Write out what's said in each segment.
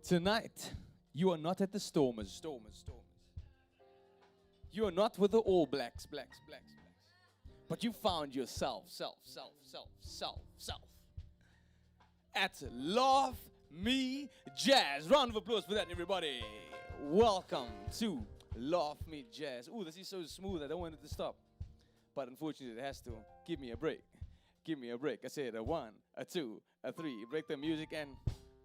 Tonight, you are not at the Stormers. You are not with the All Blacks. But you found yourself, self. At Love Me Jazz. Round of applause for that, everybody. Welcome to Love Me Jazz. Ooh, this is so smooth. I don't want it to stop. But unfortunately, it has to. Give me a break. I said a one, a two, a three. Break the music and...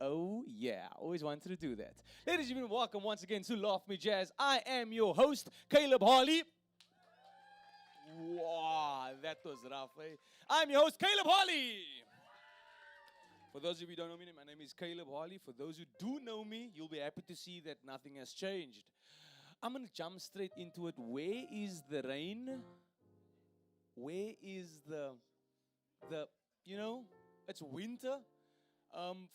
oh, yeah. Always wanted to do that. Ladies and gentlemen, welcome once again to Love Me Jazz. I am your host, Caleb Harley. Wow, that was rough, eh? I'm your host, Caleb Harley. For those of you who don't know me, my name is Caleb Harley. For those who do know me, you'll be happy to see that nothing has changed. I'm going to jump straight into it. Where is the rain? Where is the it's winter.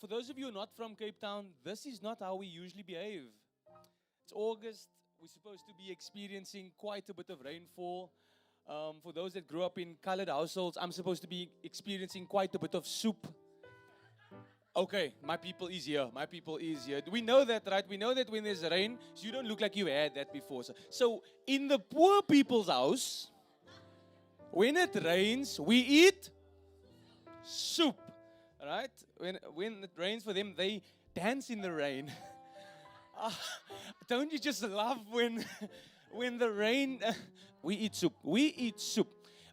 For those of you who are not from Cape Town, this is not how we usually behave. It's August. We're supposed to be experiencing quite a bit of rainfall. For those that grew up in colored households, I'm supposed to be experiencing quite a bit of soup. Okay, my people is here. We know that, right? We know that when there's rain, so you don't look like you had that before. So in the poor people's house, when it rains, we eat soup. Right? When it rains for them, they dance in the rain. Don't you just love when the rain... we eat soup.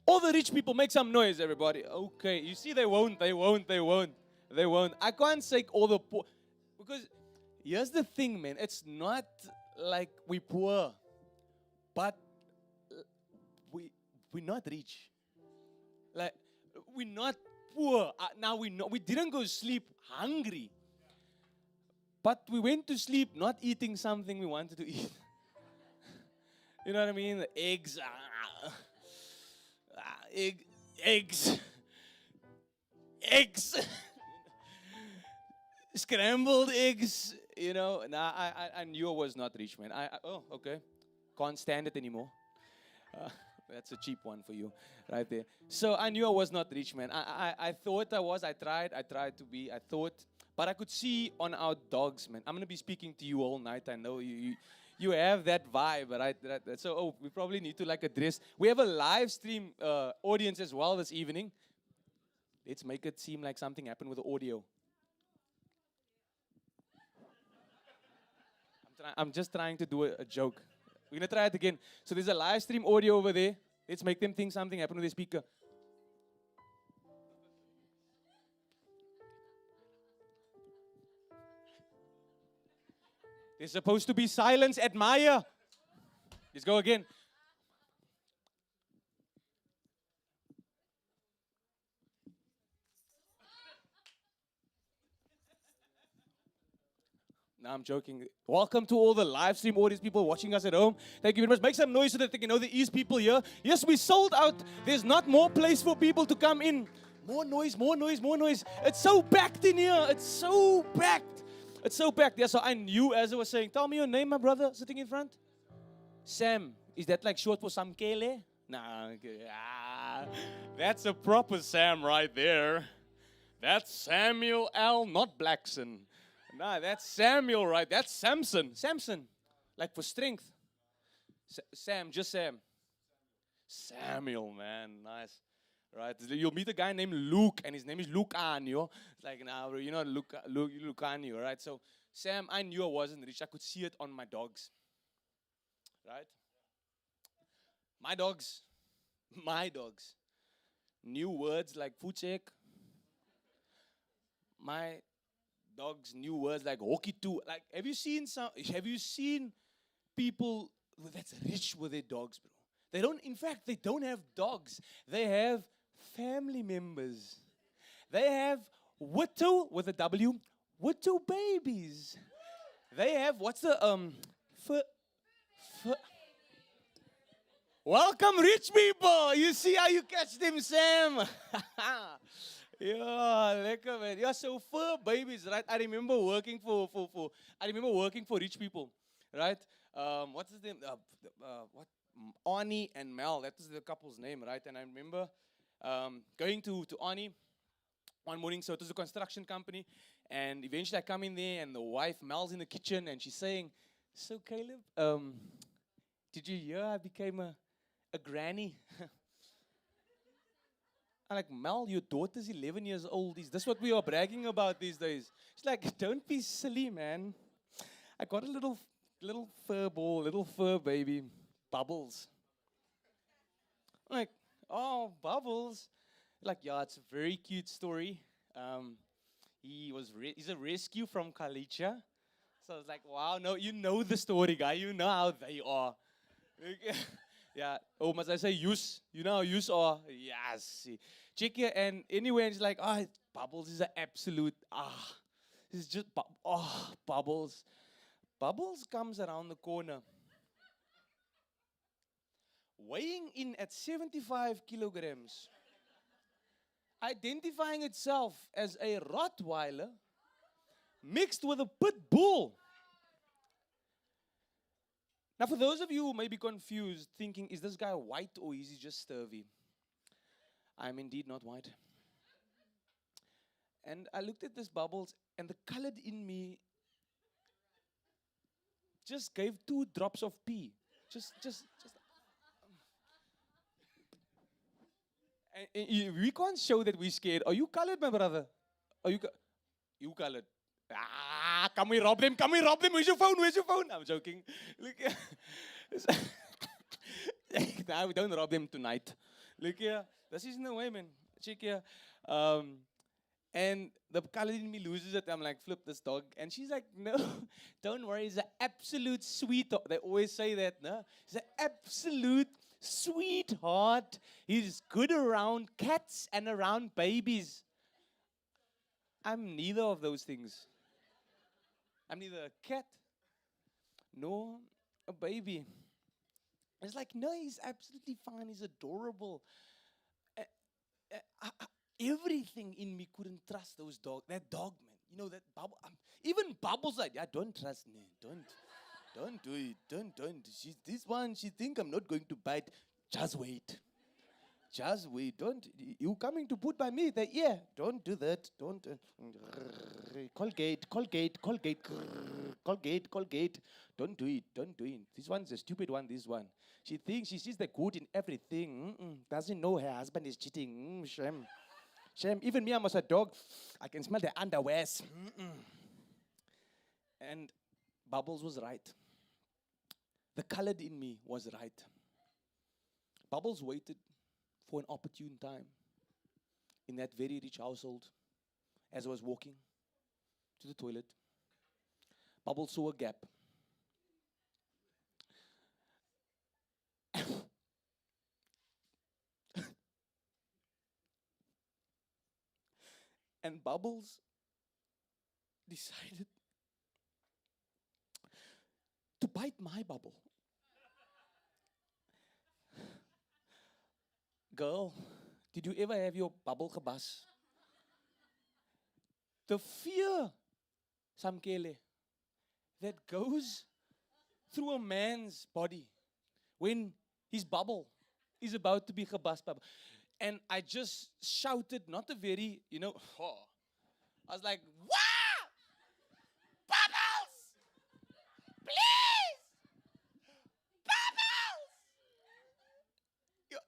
All the rich people make some noise, everybody. Okay, you see they won't. I can't say all the poor. Because here's the thing, man. It's not like we're poor. But we're not rich. Like, we're not poor. Now we know we didn't go to sleep hungry, but we went to sleep not eating something we wanted to eat. You know what I mean? The eggs, eggs, scrambled eggs. You know. Nah, I knew I was not rich, man. Oh, okay. Can't stand it anymore. That's a cheap one for you, right there. So I knew I was not rich, man. I thought I was. I tried to be. I thought. But I could see on our dogs, man. I'm going to be speaking to you all night. I know you have that vibe, right? So, we probably need to address. We have a live stream audience as well this evening. Let's make it seem like something happened with the audio. I'm just trying to do a joke. We're going to try it again. So there's a live stream audio over there. Let's make them think something happened with the speaker. There's supposed to be silence. Admire. Let's go again. No, I'm joking. Welcome to all the live stream audience, people watching us at home. Thank you very much. Make some noise so that they can know there is people here. Yes, we sold out. There's not more place for people to come in. More noise. It's so packed in here. It's so packed. Yeah, so I knew, as I was saying, tell me your name, my brother, sitting in front. Sam. Is that short for Samkele? Nah. Okay. That's a proper Sam right there. That's Samuel L. Not Blackson. Nah, that's Samuel, right? That's Samson. Like for strength. Just Sam. Samuel, man. Nice. Right? You'll meet a guy named Luke, and his name is Lucanio. It's like, nah, you know, Lucanio, right? So, Sam, I knew I wasn't rich. I could see it on my dogs. Right? My dogs. New words like food check. My dogs new words like hockey too. Like, have you seen people that's rich with their dogs, bro? They don't have dogs. They have family members. They have widow with a W, widow babies. They have welcome rich people. You see how you catch them, Sam? Yeah, lekker man. Yeah, so fur babies, right? I remember working for rich people, right? What's his name? Arnie and Mel. That was the couple's name, right? And I remember going to Arnie one morning. So it was a construction company, And eventually I come in there and the wife, Mel's in the kitchen and she's saying, so Caleb, did you hear I became a granny? I'm like, Mel, your daughter's 11 years old. Is this what we are bragging about these days? She's like, don't be silly, man. I got a little fur ball, little fur baby, Bubbles. I'm like, oh, Bubbles. Like, yeah, it's a very cute story. He's a rescue from Kalicha. So I was like, wow, no, you know the story, guy. You know how they are. Yeah. Oh, must I say use? You know how use are? Yes. Check here. And anyway, it's like, Bubbles is an absolute, it's just, Bubbles. Bubbles comes around the corner. Weighing in at 75 kilograms. Identifying itself as a Rottweiler mixed with a pit bull. Now, for those of you who may be confused, thinking, is this guy white or is he just scurvy? I'm indeed not white. And I looked at this Bubbles, and the colored in me just gave 2 drops of pee. Just. And we can't show that we're scared. Are you colored, my brother? Are you you colored? Can we rob them? Can we rob them? Where's your phone? Where's your phone? I'm joking. Look, no, we don't rob them tonight. Look here. This isn't the way, man. Check here. And the color in me loses it. I'm like, flip this dog. And she's like, no, don't worry. He's an absolute sweetheart. They always say that, no? He's an absolute sweetheart. He's good around cats and around babies. I'm neither of those things. I'm neither a cat nor a baby. It's like, no, he's absolutely fine. He's adorable. Everything in me couldn't trust that dog, man. You know, that Bubble. Even Bubbles like, yeah, don't trust me. Don't do it. Don't. This one, she think I'm not going to bite. Just wait. Just wait. Don't. You coming to put by me? Yeah. Don't do that. Don't. Colgate. Don't do it. This one's a stupid one. This one. She thinks she sees the good in everything. Doesn't know her husband is cheating. Shame. Even me, I'm as a dog. I can smell the underwears. And Bubbles was right. The colored in me was right. Bubbles waited for an opportune time in that very rich household. As I was walking to the toilet, Bubbles saw a gap. And Bubbles decided to bite my bubble. Girl, did you ever have your bubble gebas? The fear, Samkele, that goes through a man's body when his bubble is about to be gebas. And I just shouted, not a very, I was like, "Wah! Bubbles! Please! Bubbles!"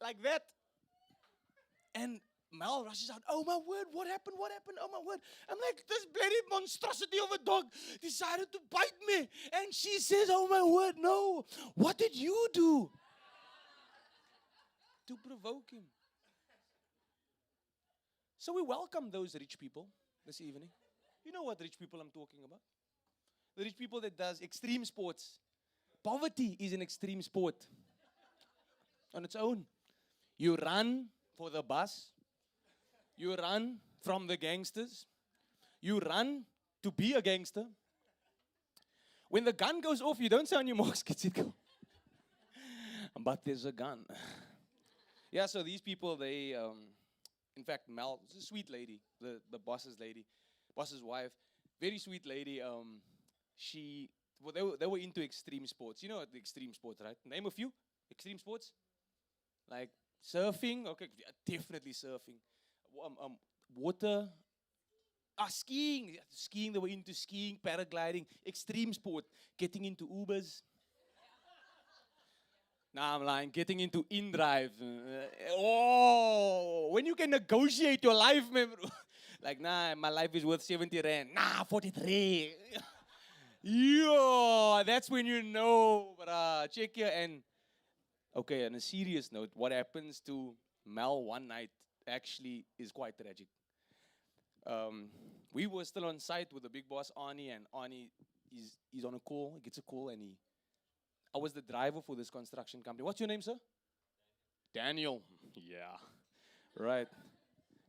Like that. And Mel rushes out, "Oh my word, what happened? Oh my word." I'm like, this bloody monstrosity of a dog decided to bite me. And she says, "Oh my word, no. What did you do?" To provoke him. So we welcome those rich people this evening. You know what rich people I'm talking about? The rich people that does extreme sports. Poverty is an extreme sport on its own. You run for the bus. You run from the gangsters. You run to be a gangster. When the gun goes off, you don't say on your marks, get set, go. But there's a gun. Yeah, so these people, they, in fact, Mel, is a sweet lady, the boss's lady, boss's wife, very sweet lady. They were into extreme sports. You know what the extreme sports, right? Name a few extreme sports. Like surfing, okay, definitely surfing. Water Skiing. Skiing, they were into skiing, paragliding, extreme sport, getting into Ubers. Nah, I'm lying. Getting into InDrive. When you can negotiate your life, man. Like, nah, my life is worth 70 rand. Nah, 43. Yo, that's when you know, bruh. Check here. And, okay, on a serious note, what happens to Mel one night actually is quite tragic. We were still on site with the big boss, Arnie, and Arnie, he's on a call. He gets a call, and I was the driver for this construction company. What's your name, sir? Daniel. Yeah. Right.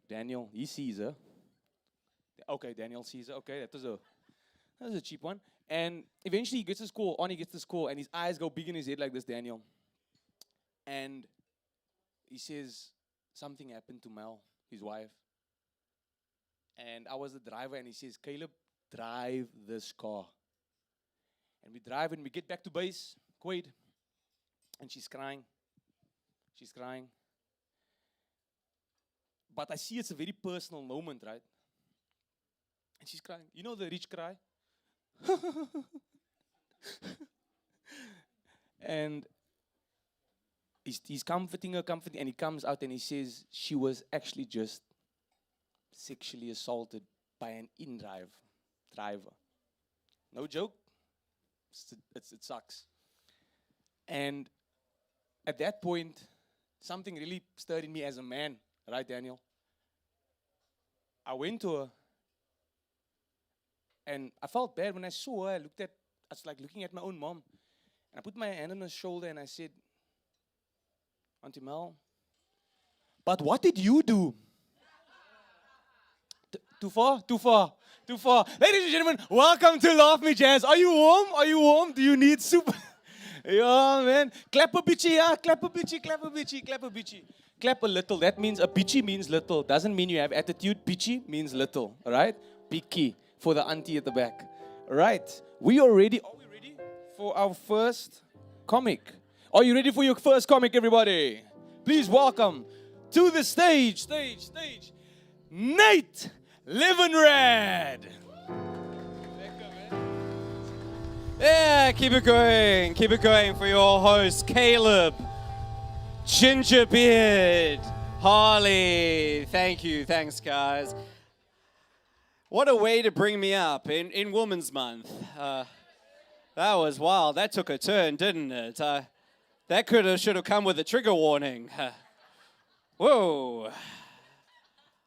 Daniel, he Caesar. Okay, Daniel Caesar. Okay, that was a cheap one. And eventually he gets this call, Arnie gets this call, and his eyes go big in his head like this, Daniel. And he says, something happened to Mel, his wife. And I was the driver, and he says, Caleb, drive this car. And we drive, and we get back to base, Quaid. And she's crying. She's crying. But I see it's a very personal moment, right? And she's crying. You know the rich cry? And he's comforting her, and he comes out and he says she was actually just sexually assaulted by an in-drive driver. No joke. It sucks. And at that point, something really stirred in me as a man. Right, Daniel? I went to her, and I felt bad when I saw her. I was like looking at my own mom. And I put my hand on her shoulder and I said, Auntie Mel, but what did you do? Too far? Too far. Too far. Ladies and gentlemen, welcome to Laugh Me Jazz. Are you warm? Are you warm? Do you need soup? Yeah, man. Clap a bitchy, yeah. Clap a bitchy, clap a bitchy, clap a bitchy. Clap a little. That means a bitchy means little. Doesn't mean you have attitude. Bitchy means little. All right? Big key for the auntie at the back. All right. Are we ready for our first comic? Are you ready for your first comic, everybody? Please welcome to the stage, Nate Levinrad. Yeah, keep it going for your host, Caleb, Gingerbeard, Harley. Thanks guys. What a way to bring me up in Women's Month. That was wild, that took a turn, didn't it? That should have come with a trigger warning. Whoa,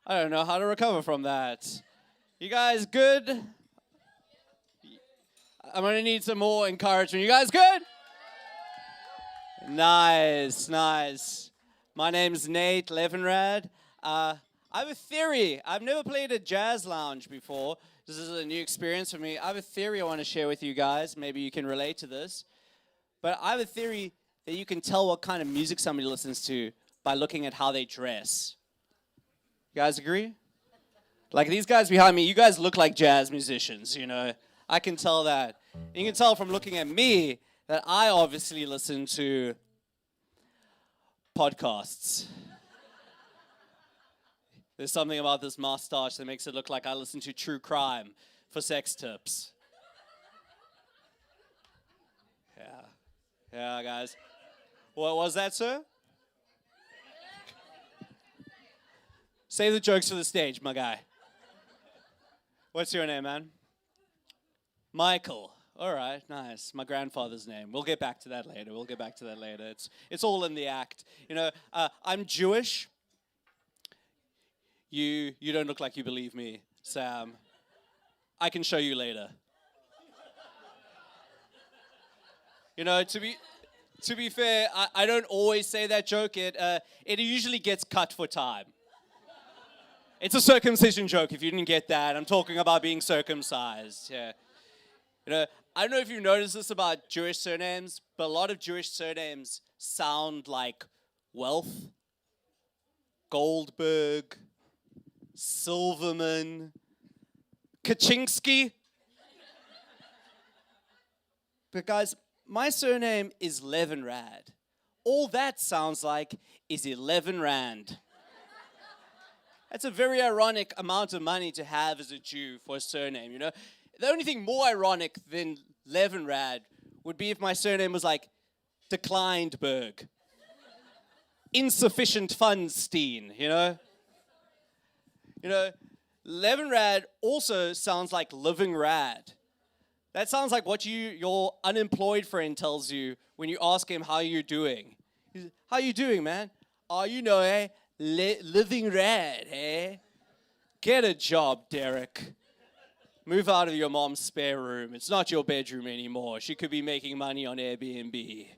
I don't know how to recover from that. You guys good? I'm gonna need some more encouragement. You guys good? Nice. My name's Nate Levinrad. I have a theory. I've never played a jazz lounge before. This is a new experience for me. I have a theory I want to share with you guys. Maybe you can relate to this. But I have a theory that you can tell what kind of music somebody listens to by looking at how they dress. You guys agree? Like these guys behind me, you guys look like jazz musicians, you know. I can tell that. You can tell from looking at me that I obviously listen to podcasts. There's something about this mustache that makes it look like I listen to true crime for sex tips. Yeah, guys. What was that, sir? Save the jokes for the stage, my guy. What's your name, man? Michael. All right, nice. My grandfather's name. We'll get back to that later. It's all in the act. You know, I'm Jewish. You don't look like you believe me, Sam. I can show you later. You know, to be fair, I don't always say that joke. It usually gets cut for time. It's a circumcision joke, if you didn't get that. I'm talking about being circumcised, yeah. You know, I don't know if you've noticed this about Jewish surnames, but a lot of Jewish surnames sound like wealth. Goldberg, Silverman, Kaczynski. But guys, my surname is Levinrad. All that sounds like is 11 Rand. That's a very ironic amount of money to have as a Jew for a surname, you know? The only thing more ironic than Levinrad would be if my surname was like Declinedberg. Insufficient Funstein, you know? You know, Levinrad also sounds like living rad. That sounds like what your unemployed friend tells you when you ask him how you're doing. How you doing, man? Oh, you know, living rad, eh? Get a job, Derek. Move out of your mom's spare room. It's not your bedroom anymore. She could be making money on Airbnb.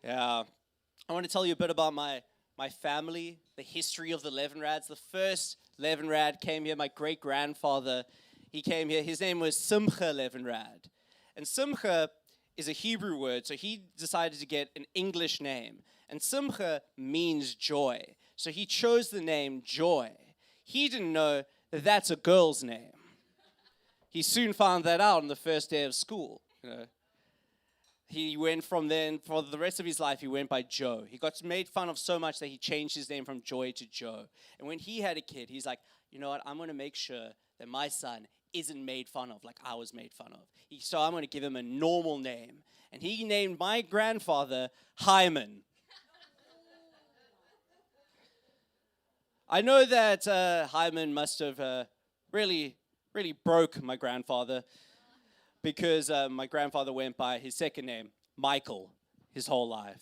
Yeah. I want to tell you a bit about my family, the history of the Levinrads. The first Levinrad came here, my great-grandfather. He came here. His name was Simcha Levinrad. And Simcha is a Hebrew word, so he decided to get an English name. And Simcha means joy. So he chose the name Joy. He didn't know that that's a girl's name. He soon found that out on the first day of school. You know. He went from then, for the rest of his life, he went by Joe. He got made fun of so much that he changed his name from Joy to Joe. And when he had a kid, he's like, you know what, I'm going to make sure that my son isn't made fun of like I was made fun of. So I'm going to give him a normal name. And he named my grandfather Hyman. I know that Hyman must have really broke my grandfather, because my grandfather went by his second name, Michael, his whole life.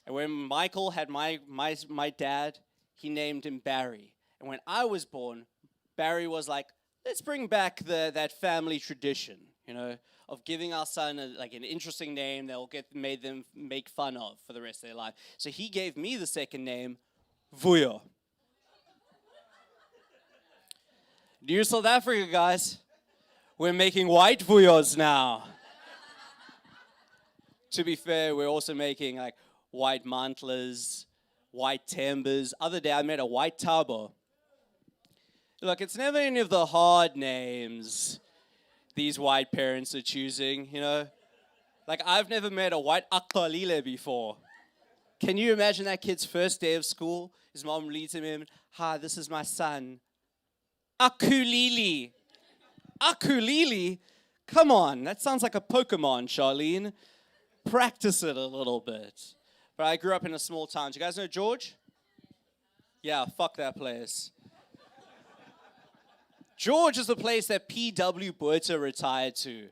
And when Michael had my dad, he named him Barry. And when I was born, Barry was like, let's bring back that family tradition, you know, of giving our son an interesting name that will made them make fun of for the rest of their life. So he gave me the second name, Vuyo. New South Africa, guys. We're making white vuyos now. To be fair, we're also making like white mantlers, white timbers. Other day I met a white tabo. Look, it's never any of the hard names these white parents are choosing, you know? Like, I've never met a white Akalile before. Can you imagine that kid's first day of school? His mom leads him in, hi, this is my son. Akulili. Akulili? Come on, that sounds like a Pokemon, Charlene. Practice it a little bit. But I grew up in a small town. Do you guys know George? Yeah, fuck that place. George is the place that P.W. Botha retired to.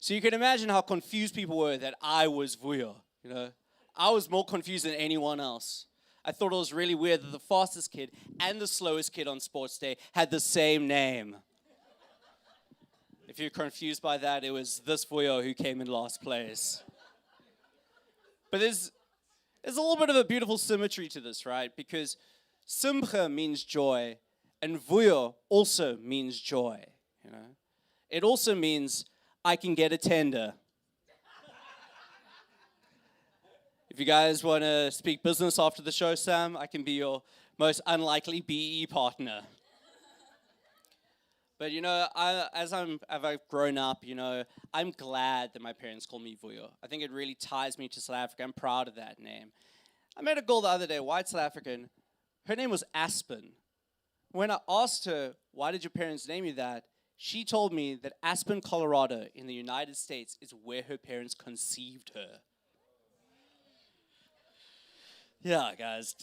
So you can imagine how confused people were that I was Vuyo, you know. I was more confused than anyone else. I thought it was really weird that the fastest kid and the slowest kid on sports day had the same name. If you're confused by that, it was this Vuyo who came in last place. But there's a little bit of a beautiful symmetry to this, right? Because Simcha means joy, and Vuyo also means joy, you know. It also means I can get a tender. If you guys want to speak business after the show, Sam, I can be your most unlikely BE partner. But, you know, as I've grown up, you know, I'm glad that my parents call me Vuyo. I think it really ties me to South Africa. I'm proud of that name. I met a girl the other day, white South African. Her name was Aspen. When I asked her, why did your parents name you that? She told me that Aspen, Colorado, in the United States, is where her parents conceived her. Yeah, guys.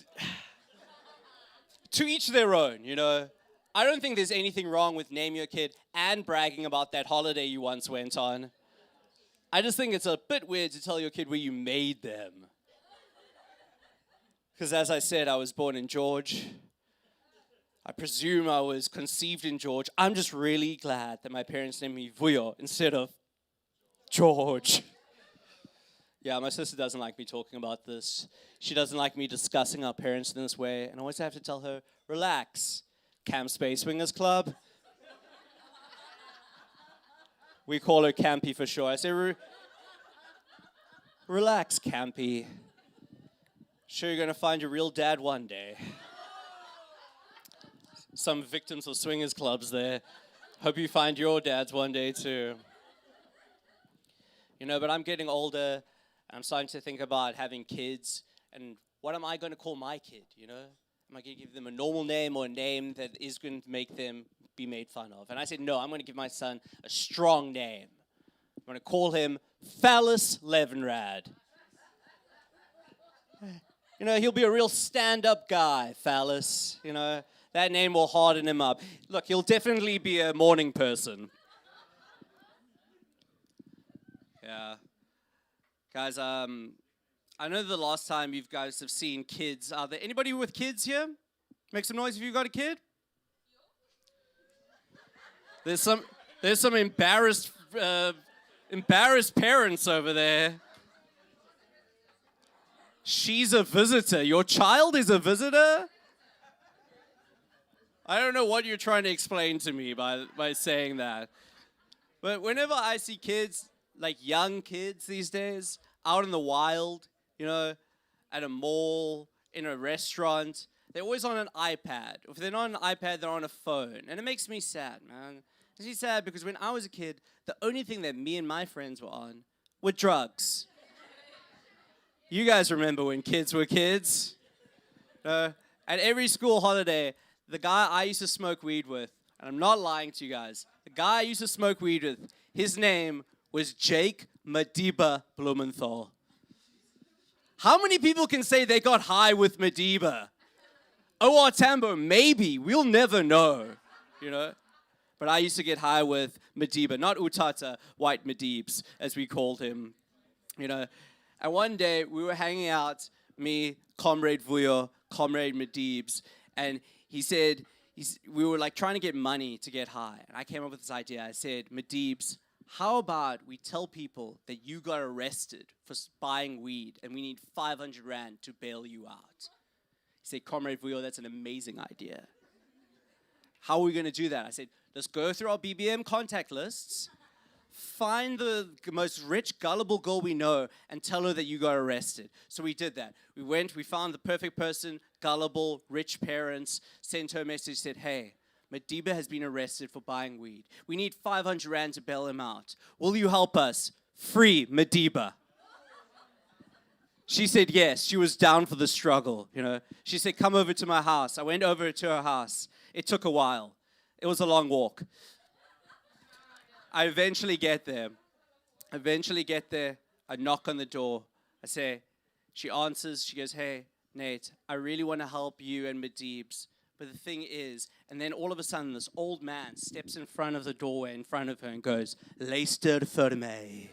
To each their own, you know. I don't think there's anything wrong with naming your kid and bragging about that holiday you once went on. I just think it's a bit weird to tell your kid where you made them. Because as I said, I was born in George. I presume I was conceived in George. I'm just really glad that my parents named me Vuyo instead of George. Yeah, my sister doesn't like me talking about this. She doesn't like me discussing our parents in this way. And I always have to tell her, relax, Camp Space Swingers Club. We call her Campy for sure. I say, relax, Campy. Sure, you're going to find your real dad one day. Some victims of swingers clubs there. Hope you find your dads one day too. You know, but I'm getting older. I'm starting to think about having kids. And what am I going to call my kid, you know? am I going to give them a normal name or a name that is going to make them be made fun of? And I said, no, I'm going to give my son a strong name. I'm going to call him Phallus Levinrad. You know, he'll be a real stand-up guy, Phallus. You know, that name will harden him up. Look, he'll definitely be a morning person. Yeah. Guys, I know the last time you guys have seen kids. Are there anybody with kids here? Make some noise if you got a kid. There's some embarrassed parents over there. She's a visitor. Your child is a visitor? I don't know what you're trying to explain to me by saying that. But whenever I see kids, like young kids these days, out in the wild, you know, at a mall, in a restaurant, they're always on an iPad. If they're not on an iPad, they're on a phone. And it makes me sad, man. It makes me sad because when I was a kid, the only thing that me and my friends were on were drugs. You guys remember when kids were kids? At every school holiday, the guy I used to smoke weed with, and I'm not lying to you guys, the guy I used to smoke weed with, his name was Jake Madiba Blumenthal. How many people can say they got high with Madiba? O.R. Tambo, maybe. We'll never know, you know. But I used to get high with Madiba, not Utata, White Madibs, as we called him, you know. And one day, we were hanging out, me, Comrade Vuyo, Comrade Madibs, and he said, we were like trying to get money to get high. And I came up with this idea. I said, Madibs, how about we tell people that you got arrested for buying weed and we need 500 Rand to bail you out? He said, Comrade Vuyo, that's an amazing idea. How are we going to do that? I said, let's go through our BBM contact lists, find the most rich, gullible girl we know, and tell her that you got arrested. So we did that. We went, we found the perfect person, gullible, rich parents, sent her a message, said, hey, Madiba has been arrested for buying weed. We need 500 Rand to bail him out. Will you help us? Free Madiba. She said yes. She was down for the struggle, you know. She said, come over to my house. I went over to her house. It took a while. It was a long walk. I eventually get there. I knock on the door. I say, she answers. She goes, hey, Nate, I really want to help you and Madibs. But the thing is, and then all of a sudden, this old man steps in front of the doorway in front of her and goes, luister vir my.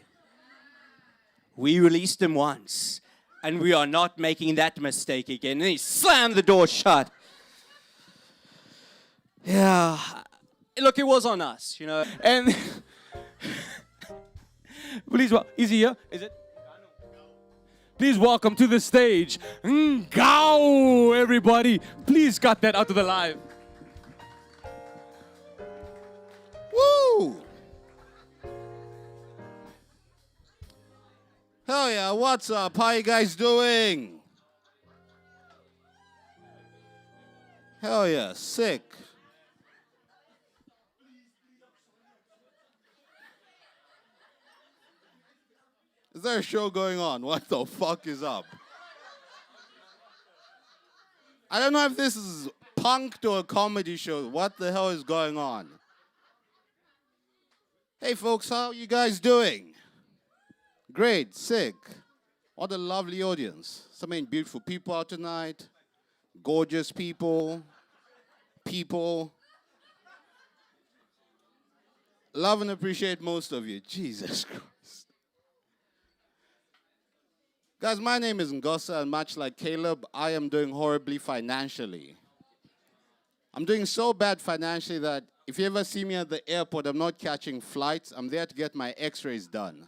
We released him once, and we are not making that mistake again. And he slammed the door shut. Yeah. Look, it was on us, you know. And please, is he here? Is it? Please welcome to the stage, Ngao, everybody. Please cut that out of the live. Woo! Hell yeah, what's up? How you guys doing? Hell yeah, sick. Is there a show going on? What the fuck is up? I don't know if this is punk to a comedy show. What the hell is going on? Hey folks, how you guys doing? Great, sick. What a lovely audience. So many beautiful people out tonight. Gorgeous people. Love and appreciate most of you. Jesus Christ. Guys, my name is Ngosa, and much like Caleb, I am doing horribly financially. I'm doing so bad financially that if you ever see me at the airport, I'm not catching flights. I'm there to get my x-rays done.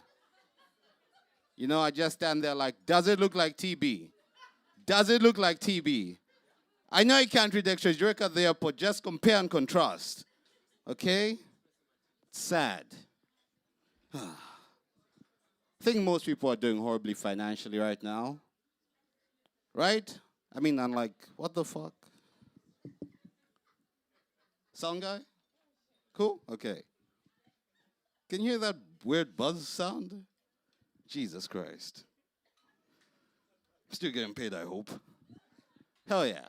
You know, I just stand there like, does it look like TB? Does it look like TB? I know you can't read x-rays. You work at the airport. Just compare and contrast. Okay? It's sad. I think most people are doing horribly financially right now. Right? I mean, I'm like, what the fuck? Sound guy? Cool? Okay. Can you hear that weird buzz sound? Jesus Christ. Still getting paid, I hope. Hell yeah.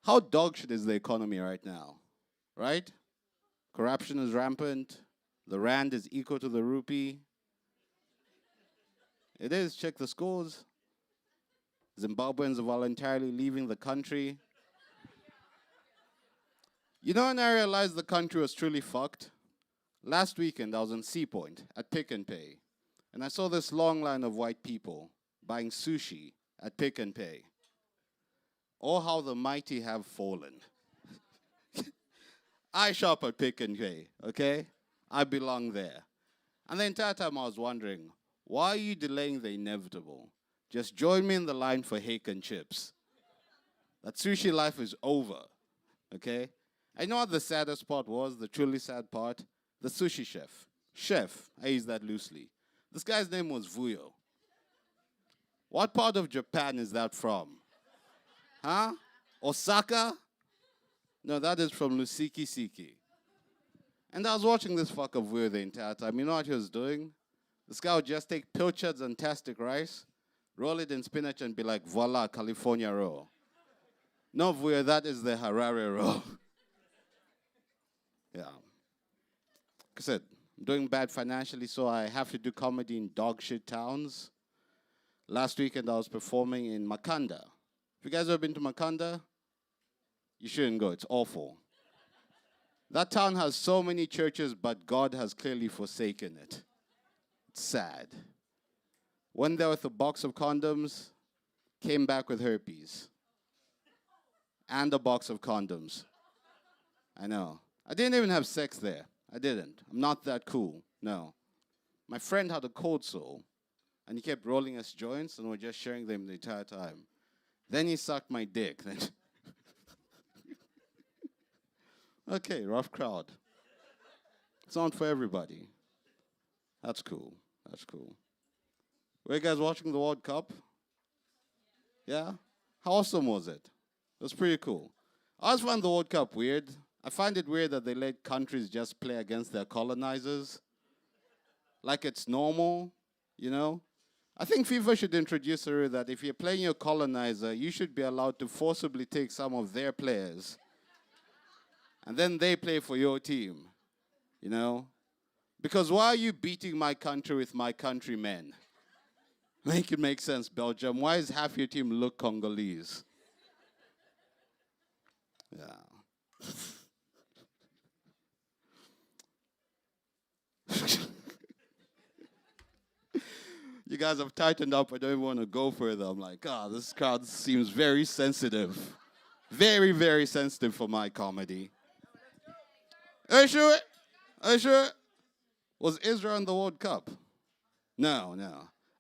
How dog shit is the economy right now? Right? Corruption is rampant. The rand is equal to the rupee. It is. Check the scores. Zimbabweans are voluntarily leaving the country. You know when I realized the country was truly fucked? Last weekend I was in Sea Point at Pick and Pay. And I saw this long line of white people buying sushi at Pick and Pay. Oh, how the mighty have fallen. I shop at Pick and Pay, okay? I belong there. And the entire time I was wondering, why are you delaying the inevitable? Just join me in the line for hake and chips. That sushi life is over, okay? I know what the saddest part was, the truly sad part? The sushi chef. Chef, I use that loosely. This guy's name was Vuyo. What part of Japan is that from? Huh? Osaka? No, that is from Lusiki-siki. And I was watching this fucker Vuyo the entire time. You know what he was doing? This guy would just take pilchards and tastic rice, roll it in spinach and be like, voila, California roll. No, Vuyo, that is the Harare roll. Yeah. Like I said, I'm doing bad financially, so I have to do comedy in dog shit towns. Last weekend, I was performing in Makanda. If you guys ever been to Makanda, you shouldn't go. It's awful. That town has so many churches, but God has clearly forsaken it. It's sad. Went there with a box of condoms, came back with herpes. And a box of condoms. I know. I didn't even have sex there. I didn't. I'm not that cool. No. My friend had a cold sore, and he kept rolling us joints, and we're just sharing them the entire time. Then he sucked my dick. Okay, rough crowd. It's not for everybody. That's cool. That's cool. Were you guys watching the World Cup? Yeah? How awesome was it? It was pretty cool. I always find the World Cup weird. I find it weird that they let countries just play against their colonizers. Like it's normal, you know? I think FIFA should introduce a rule that if you're playing your colonizer, you should be allowed to forcibly take some of their players. And then they play for your team, you know? Because why are you beating my country with my countrymen? Make it make sense, Belgium. Why does half your team look Congolese? Yeah. You guys have tightened up. I don't even want to go further. I'm like, this crowd seems very sensitive. Very, very sensitive for my comedy. Are you sure? Are you sure? Was Israel in the World Cup? No.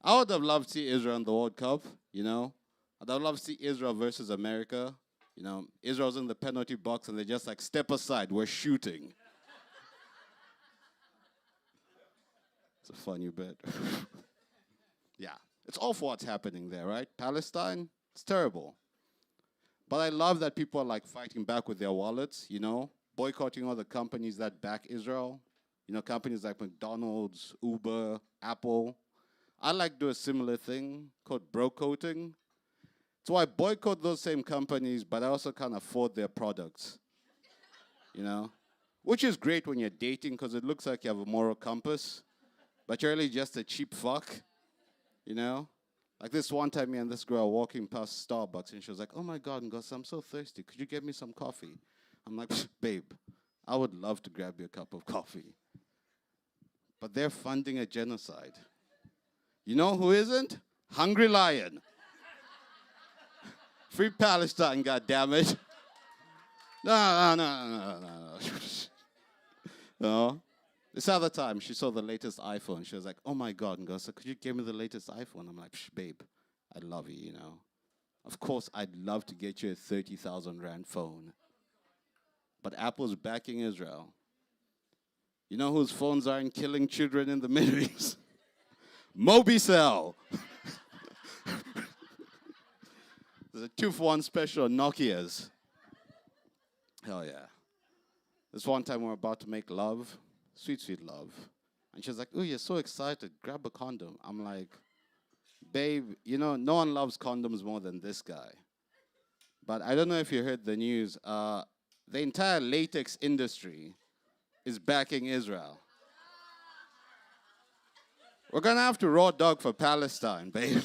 I would have loved to see Israel in the World Cup, you know. I'd have loved to see Israel versus America. You know, Israel's in the penalty box and they just like, step aside, we're shooting. It's a funny bit. Yeah, it's awful what's happening there, right? Palestine, it's terrible. But I love that people are like fighting back with their wallets, you know, boycotting all the companies that back Israel. You know, companies like McDonald's, Uber, Apple. I like to do a similar thing called bro-coating. So I boycott those same companies, but I also can't afford their products, you know? Which is great when you're dating because it looks like you have a moral compass, but you're really just a cheap fuck, you know? Like this one time, me and this girl walking past Starbucks, and she was like, oh my God, Ngosa, I'm so thirsty. Could you get me some coffee? I'm like, babe, I would love to grab you a cup of coffee. But they're funding a genocide. You know who isn't? Hungry Lion. Free Palestine, goddammit. No. No. This other time, she saw the latest iPhone. She was like, oh my God, Ngosa, could you give me the latest iPhone? I'm like, babe, I love you, you know. Of course, I'd love to get you a 30,000 Rand phone. But Apple's backing Israel. You know whose phones aren't killing children in the Middle East? Mobicel. There's a 2-for-1 special on Nokia's. Hell yeah. This one time we were about to make love. Sweet, sweet love. And she was like, oh, you're so excited. Grab a condom. I'm like, babe, you know, no one loves condoms more than this guy. but I don't know if you heard the news. The entire latex industry is backing Israel. We're gonna have to raw dog for Palestine, babe.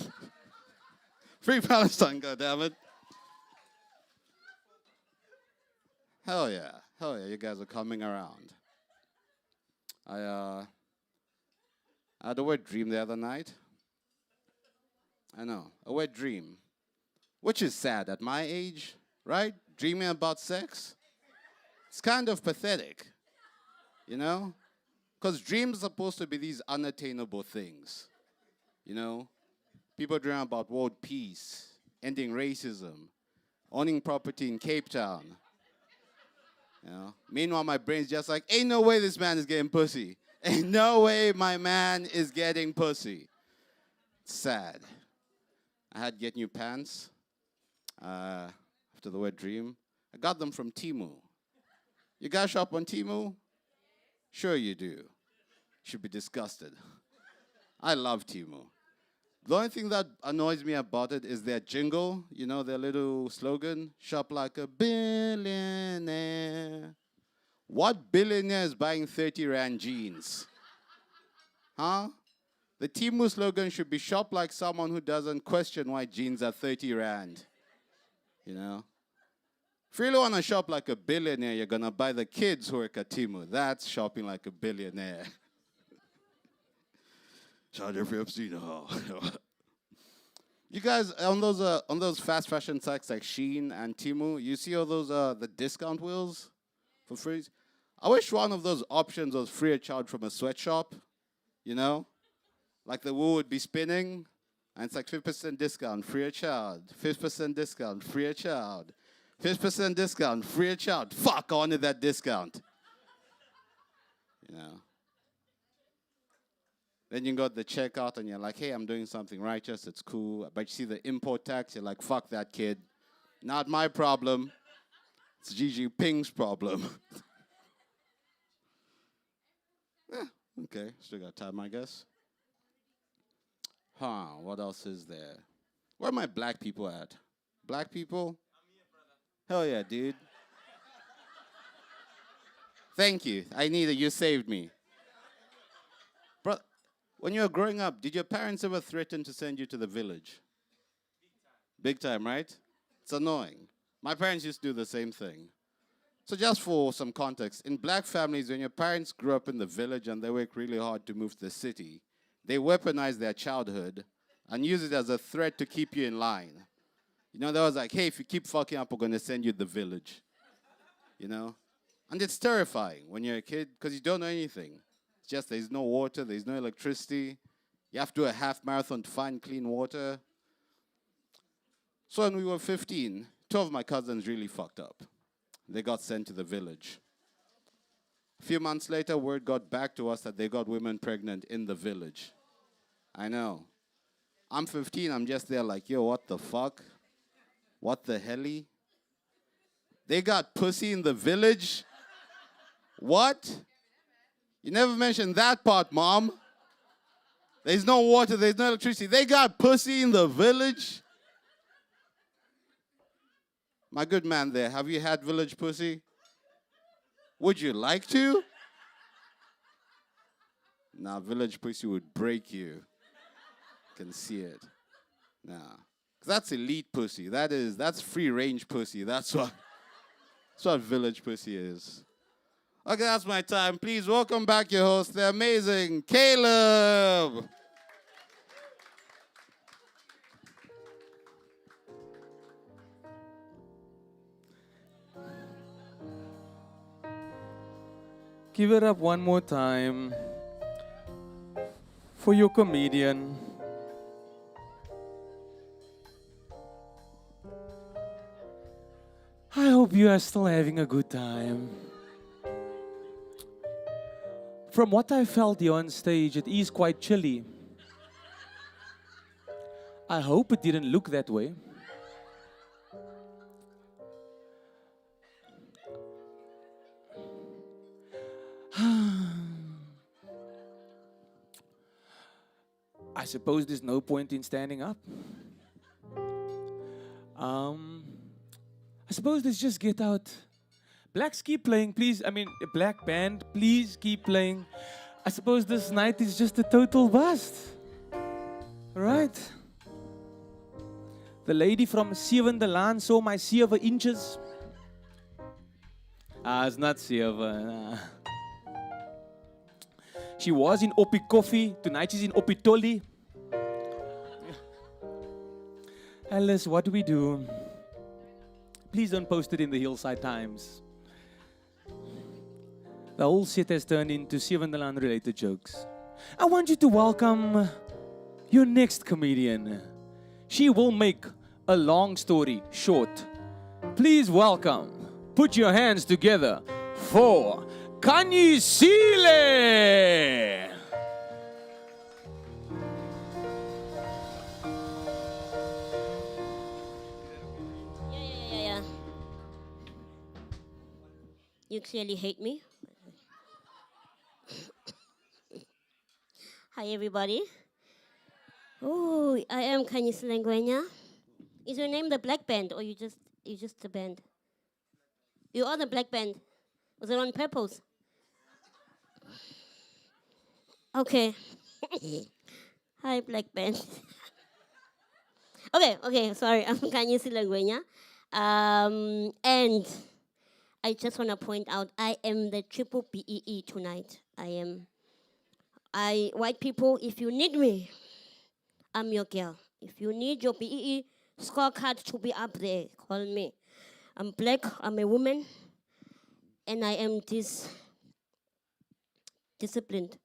Free Palestine, goddammit. Hell yeah, you guys are coming around. I had a wet dream the other night. I know, a wet dream. Which is sad at my age, right? Dreaming about sex. It's kind of pathetic, you know? Because dreams are supposed to be these unattainable things, you know? People dream about world peace, ending racism, owning property in Cape Town. You know? Meanwhile, my brain's just like, ain't no way this man is getting pussy. Ain't no way my man is getting pussy. It's sad. I had to get new pants after the wet dream. I got them from Temu. You guys shop on Temu? Sure you do. You should be disgusted. I love Temu. The only thing that annoys me about it is their jingle, you know, their little slogan, shop like a billionaire. What billionaire is buying 30 Rand jeans? Huh? The Temu slogan should be shop like someone who doesn't question why jeans are 30 Rand. You know? If you really want to shop like a billionaire, you're going to buy the kids who work at Temu. That's shopping like a billionaire. Shout Jeffrey Epstein. You guys, on those fast fashion sites like Shein and Temu, you see all those the discount wheels for free? I wish one of those options was free of charge from a sweatshop, you know? Like the wheel would be spinning, and it's like 50% discount, free of charge. 50% discount, free of charge. 50% discount, free of charge. Fuck, I wanted that discount. You know? Then you got the checkout, and you're like, hey, I'm doing something righteous, it's cool. But you see the import tax, you're like, fuck that kid. Not my problem. It's Gigi Ping's problem. Okay, still got time, I guess. What else is there? Where are my black people at? Black people? I'm here, brother. Hell yeah, dude. Thank you. I needed you saved me. Bro, when you were growing up, did your parents ever threaten to send you to the village? Big time, right? It's annoying. My parents used to do the same thing. So just for some context, in black families, when your parents grew up in the village and they work really hard to move to the city, they weaponize their childhood and use it as a threat to keep you in line. You know, they was like, hey, if you keep fucking up, we're going to send you to the village. You know? And it's terrifying when you're a kid because you don't know anything. It's just there's no water, there's no electricity. You have to do a half marathon to find clean water. So when we were 15, 2 of my cousins really fucked up. They got sent to the village. A few months later, word got back to us that they got women pregnant in the village. I know. I'm 15, I'm just there like, yo, what the fuck? What the helly? They got pussy in the village? What? You never mentioned that part, Mom. There's no water, there's no electricity. They got pussy in the village? My good man there, have you had village pussy? Would you like to? Nah, village pussy would break you. Can see it. Nah. That's elite pussy. That's free range pussy. That's what village pussy is. Okay, that's my time. Please welcome back your host, the amazing Caleb. Give it up one more time for your comedian. I hope you are still having a good time. From what I felt here on stage, it is quite chilly. I hope it didn't look that way. I suppose there's no point in standing up. I suppose let's just get out. Blacks, keep playing, please. I mean, a black band, please keep playing. I suppose this night is just a total bust. Right? The lady from Sewende Laan saw my 7 inches. It's not 7. She was in Oppie Coffee. Tonight she's in Oppie Tolly. Alice, what do we do? Please don't post it in the Hillside Times. The whole set has turned into Sewende Laan related jokes. I want you to welcome your next comedian. She will make a long story short. Please welcome, put your hands together for Kanyisile! Yeah. You clearly hate me. Hi, everybody. Oh, I am Kanyisile Ngwenya. Is your name the Black Band, or you just the band? You are the Black Band. Was it on purpose? Okay. Hi, Black Band. Okay. Sorry, I'm Kanyisile Ngwenya. And I just want to point out, I am the triple BEE tonight. White people, if you need me, I'm your girl. If you need your BEE scorecard to be up there, call me. I'm black, I'm a woman, and I am disciplined.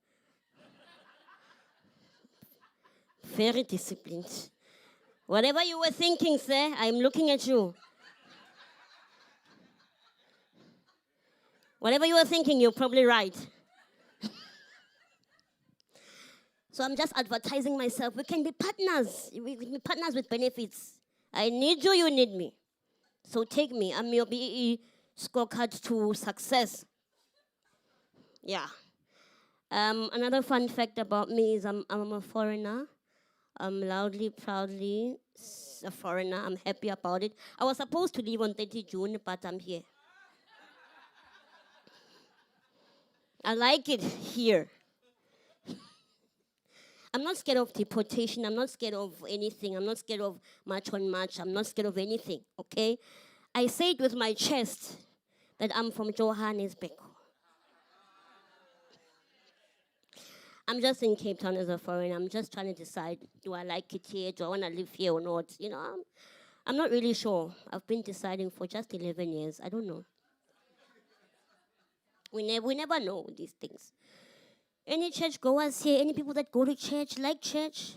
Very disciplined. Whatever you were thinking, sir, I'm looking at you. Whatever you were thinking, you're probably right. So I'm just advertising myself. We can be partners. We can be partners with benefits. I need you, you need me. So take me. I'm your BEE scorecard to success. Yeah. Another fun fact about me is I'm a foreigner. I'm loudly, proudly a foreigner. I'm happy about it. I was supposed to leave on 30 June, but I'm here. I like it here. I'm not scared of deportation. I'm not scared of anything. I'm not scared of march on march. I'm not scared of anything, okay? I say it with my chest that I'm from Johannesburg. I'm just in Cape Town as a foreigner. I'm just trying to decide, do I like it here? Do I want to live here or not? You know, I'm not really sure. I've been deciding for just 11 years. I don't know. We never know these things. Any church goers here? Any people that go to church, like church?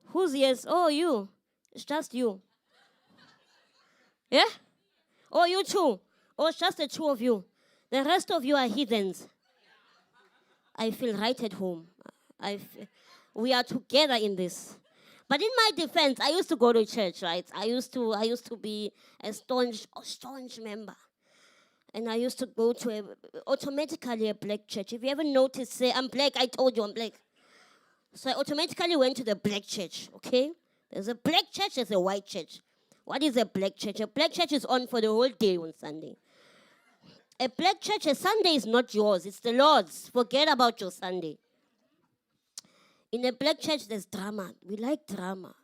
Who's yes? Oh, you. It's just you. Yeah? Oh, you too. Oh, it's just the two of you. The rest of you are heathens. I feel right at home. We are together in this. But in my defense, I used to go to church, right? I used to be a staunch member. And I used to go to automatically a black church. If you ever noticed, say, I'm black, I told you I'm black. So I automatically went to the black church, okay? There's a black church, there's a white church. What is a black church? A black church is on for the whole day on Sunday. A black church, a Sunday is not yours, it's the Lord's. Forget about your Sunday. In a black church, there's drama. We like drama.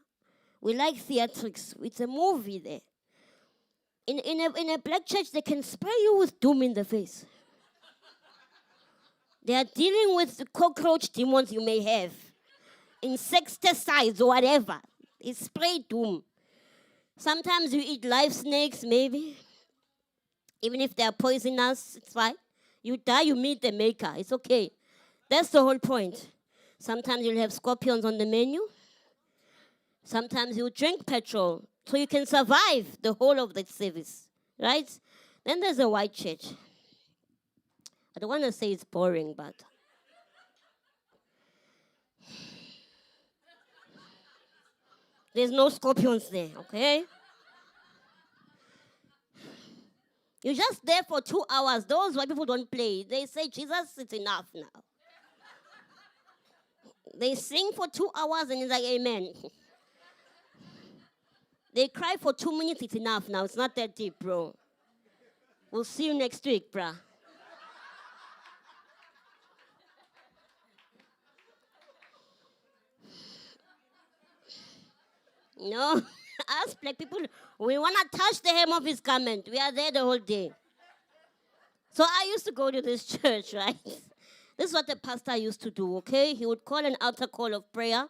We like theatrics. It's a movie there. In a black church, they can spray you with doom in the face. They are dealing with the cockroach demons you may have. Insecticides or whatever. It's spray doom. Sometimes you eat live snakes, maybe. Even if they are poisonous, it's fine. You die, you meet the maker. It's okay. That's the whole point. Sometimes you'll have scorpions on the menu. Sometimes you drink petrol so you can survive the whole of the service, right? Then there's a white church. I don't want to say it's boring, but there's no scorpions there, okay? You're just there for 2 hours. Those white people don't play. They say, Jesus, it's enough now. They sing for 2 hours and it's like, amen. They cry for 2 minutes, it's enough now. It's not that deep, bro. We'll see you next week, bruh. No, us black people, we want to touch the hem of his garment. We are there the whole day. So I used to go to this church, right? This is what the pastor used to do, okay? He would call an altar call of prayer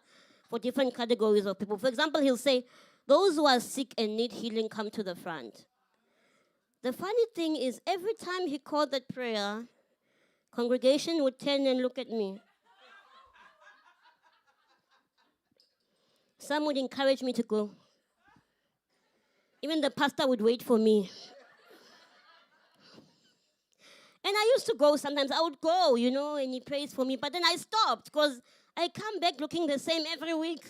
for different categories of people. For example, he'll say, those who are sick and need healing, come to the front. The funny thing is, every time he called that prayer, congregation would turn and look at me. Some would encourage me to go. Even the pastor would wait for me. And I used to go sometimes. I would go, and he prays for me. But then I stopped because I come back looking the same every week.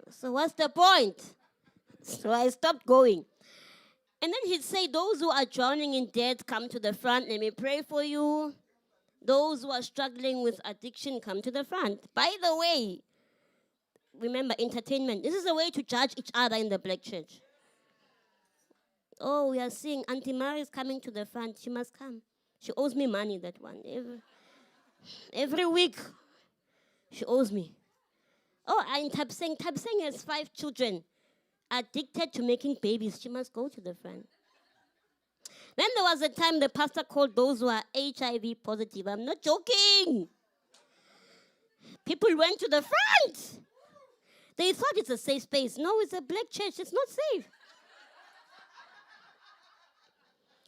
So what's the point? So I stopped going. And then he'd say, those who are drowning in debt, come to the front. Let me pray for you. Those who are struggling with addiction, come to the front. By the way, remember, entertainment. This is a way to judge each other in the black church. Oh, we are seeing Auntie Mary is coming to the front. She must come. She owes me money, that one. Every week, she owes me. Oh, and Tabseng has 5 children. Addicted to making babies. She must go to the front. Then there was a time the pastor called those who are HIV positive. I'm not joking. People went to the front. They thought it's a safe space. No, it's a black church. It's not safe.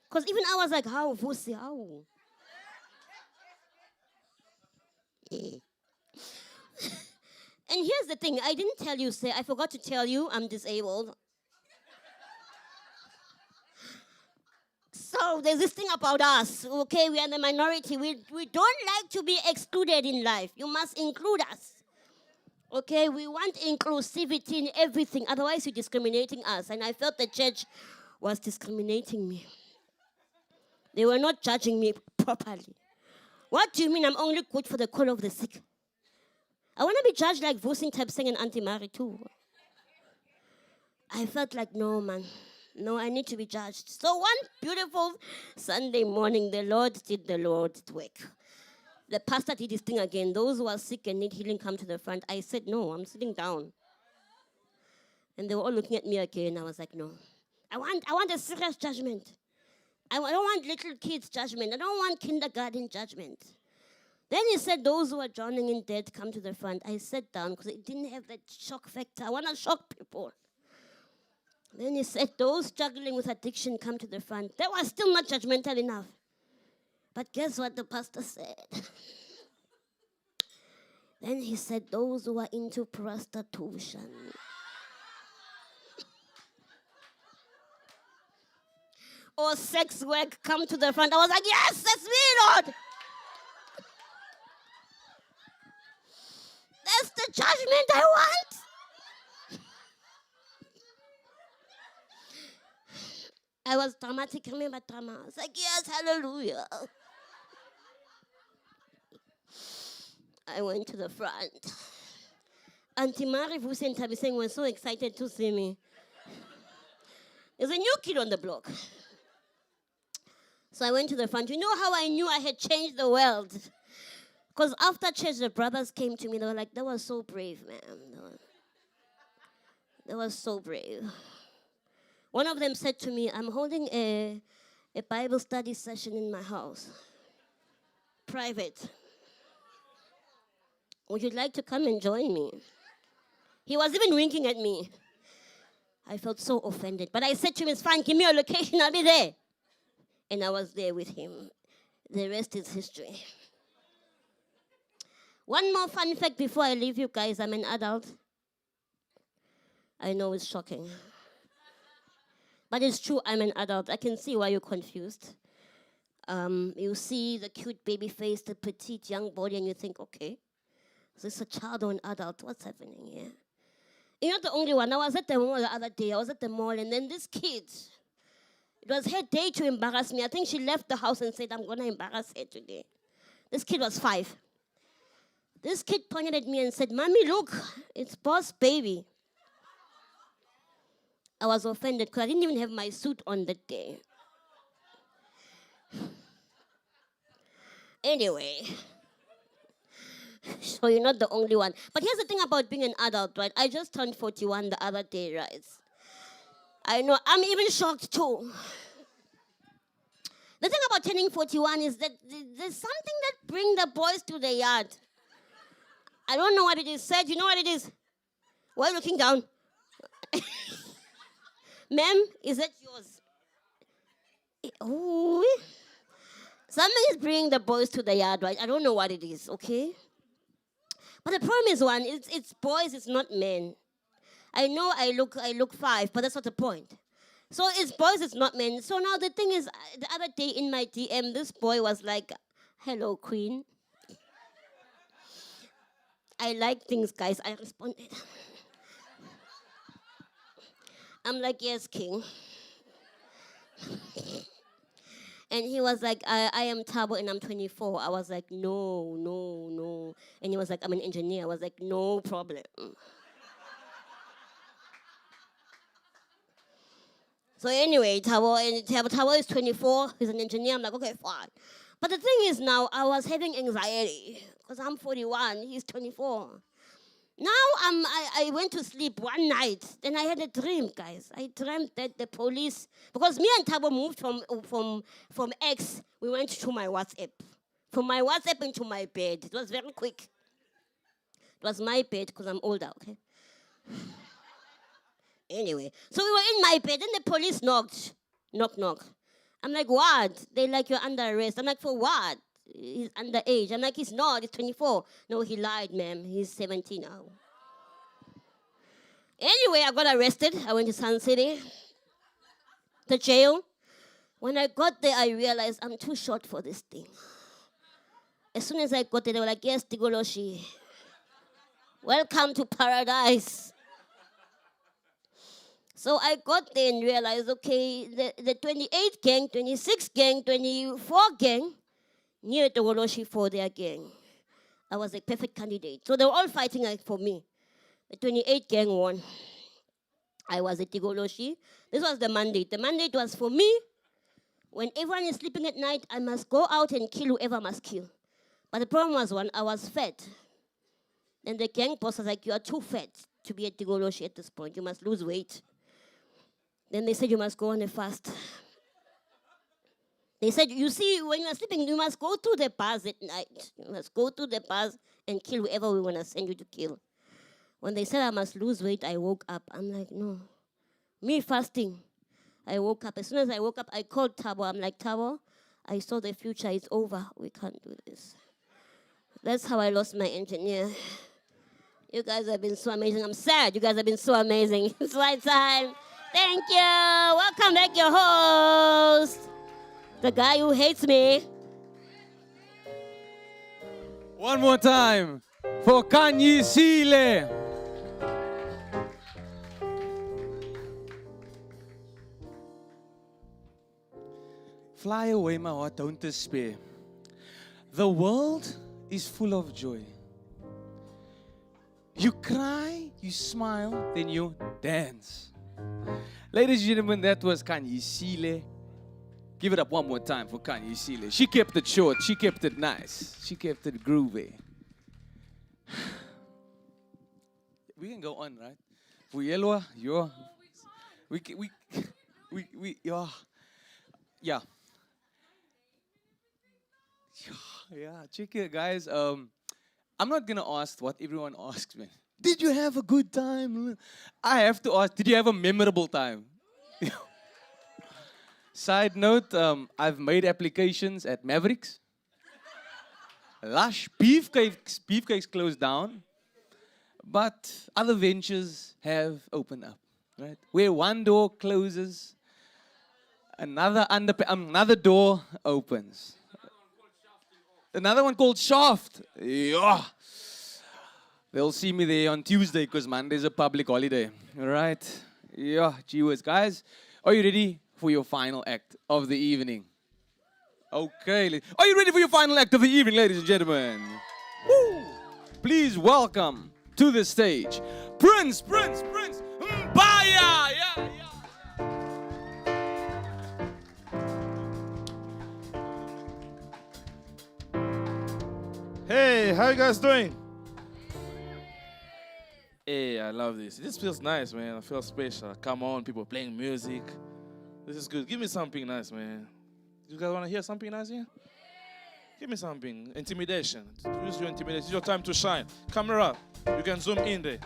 Because even I was like, how? How? And here's the thing. I didn't tell you, I forgot to tell you I'm disabled. So there's this thing about us, okay? We are the minority. We don't like to be excluded in life. You must include us. Okay? We want inclusivity in everything. Otherwise, you're discriminating us. And I felt the church was discriminating me. They were not judging me properly. What do you mean I'm only good for the call of the sick? I want to be judged like Vusing Tabseng and Auntie Mary too. I felt like, no, man. No, I need to be judged. So one beautiful Sunday morning, the Lord did the Lord's work. The pastor did his thing again. Those who are sick and need healing, come to the front. I said, no, I'm sitting down. And they were all looking at me again. I was like, no. I want a serious judgment. I don't want little kids' judgment. I don't want kindergarten judgment. Then he said, those who are drowning in debt, come to the front. I sat down because it didn't have that shock factor. I want to shock people. Then he said, those struggling with addiction, come to the front. That was still not judgmental enough. But guess what the pastor said? Then he said, those who are into prostitution. Or sex work, come to the front. I was like, yes, that's me, Lord. That's the judgment I want. I was dramatic. Remember drama? I was like, yes, hallelujah. I went to the front. Auntie Mary Vusi and Tabiseng were so excited to see me. There's a new kid on the block. So I went to the front. You know how I knew I had changed the world? Because after church, the brothers came to me. They were like, that was so brave, man. That was so brave. One of them said to me, I'm holding a Bible study session in my house. Private. Would you like to come and join me? He was even winking at me. I felt so offended. But I said to him, it's fine, give me your location, I'll be there. And I was there with him. The rest is history. One more fun fact before I leave you guys. I'm an adult. I know it's shocking. But it's true, I'm an adult. I can see why you're confused. You see the cute baby face, the petite young body, and you think, okay, is this a child or an adult? What's happening here? You're not the only one. I was at the mall the other day. I was at the mall, and then this kid, it was her day to embarrass me. I think she left the house and said, I'm going to embarrass her today. This kid was 5. This kid pointed at me and said, Mommy, look, it's Boss Baby. I was offended because I didn't even have my suit on that day. Anyway, so you're not the only one. But here's the thing about being an adult, right? I just turned 41 the other day, right? I know, I'm even shocked too. The thing about turning 41 is that there's something that brings the boys to the yard. I don't know what it is. Said, you know what it is? Why are you looking down? Ma'am, is that yours? Oh, something is bringing the boys to the yard, right? I don't know what it is, okay? But the problem is one, it's boys, it's not men. I know I look 5, but that's not the point. So it's boys, it's not men. So now the thing is, the other day in my DM, this boy was like, hello, queen. I like things, guys. I responded. I'm like, yes, king. And he was like, I am Thabo and I'm 24. I was like, no. And he was like, I'm an engineer. I was like, no problem. So anyway, Thabo is 24. He's an engineer. I'm like, okay, fine. But the thing is now, I was having anxiety because I'm 41. He's 24. Now I went to sleep one night. Then I had a dream, guys. I dreamt that the police, because me and Thabo moved from X, we went to my WhatsApp. From my WhatsApp into my bed. It was very quick. It was my bed because I'm older, okay? Anyway, so we were in my bed, and the police knocked. Knock. I'm like, what? They're like, you're under arrest. I'm like, for what? He's underage. I'm like, he's not. He's 24. No, he lied, ma'am. He's 17 now. Anyway, I got arrested. I went to Sun City, the jail. When I got there, I realized I'm too short for this thing. As soon as I got there, they were like, yes, Tigoloshi. Welcome to paradise. So I got there and realized, okay, the 28 gang, 26 gang, 24 gang, near Tigoloshi for their gang. I was a perfect candidate. So they were all fighting like for me. The 28 gang won. I was a Tigoloshi. This was the mandate. The mandate was for me. When everyone is sleeping at night, I must go out and kill whoever must kill. But the problem was one, I was fat. Then the gang boss was like, you are too fat to be a Tigoloshi at this point. You must lose weight. Then they said you must go on a fast. They said, you see, when you are sleeping, you must go to the bars at night. You must go to the bars and kill whoever we want to send you to kill. When they said I must lose weight, I woke up. I'm like, no. Me fasting. I woke up. As soon as I woke up, I called Thabo. I'm like, Thabo, I saw the future. It's over. We can't do this. That's how I lost my engineer. You guys have been so amazing. I'm sad. You guys have been so amazing. It's my time. Thank you. Welcome back, your host. The guy who hates me. One more time for Kanyisile. Fly away, my heart, don't despair. The world is full of joy. You cry, you smile, then you dance. Ladies and gentlemen, that was Kanyisile. Give it up one more time for Kanyisile. She kept it short. She kept it nice. She kept it groovy. We can go on, right? Vuyelwa, yo. Yeah. Yeah, check it, guys. I'm not gonna ask what everyone asks me. Did you have a good time? I have to ask, did you have a memorable time? Side note, I've made applications at Mavericks, Lush, Beefcakes closed down, but other ventures have opened up, right? Where one door closes, another door opens. Another one called Shaft. Yeah. They'll see me there on Tuesday because Monday's a public holiday. All right? Yeah, gee whiz. Guys, are you ready for your final act of the evening? Okay. Are you ready for your final act of the evening, ladies and gentlemen? Woo. Please welcome to the stage Prince Mbaya. Yeah. how you guys doing? Hey, I love this. This feels nice, man. I feel special. Come on, people playing music. This is good. Give me something nice, man. You guys want to hear something nice here? Give me something. Intimidation. Use your intimidation. It's your time to shine. Camera, you can zoom in there.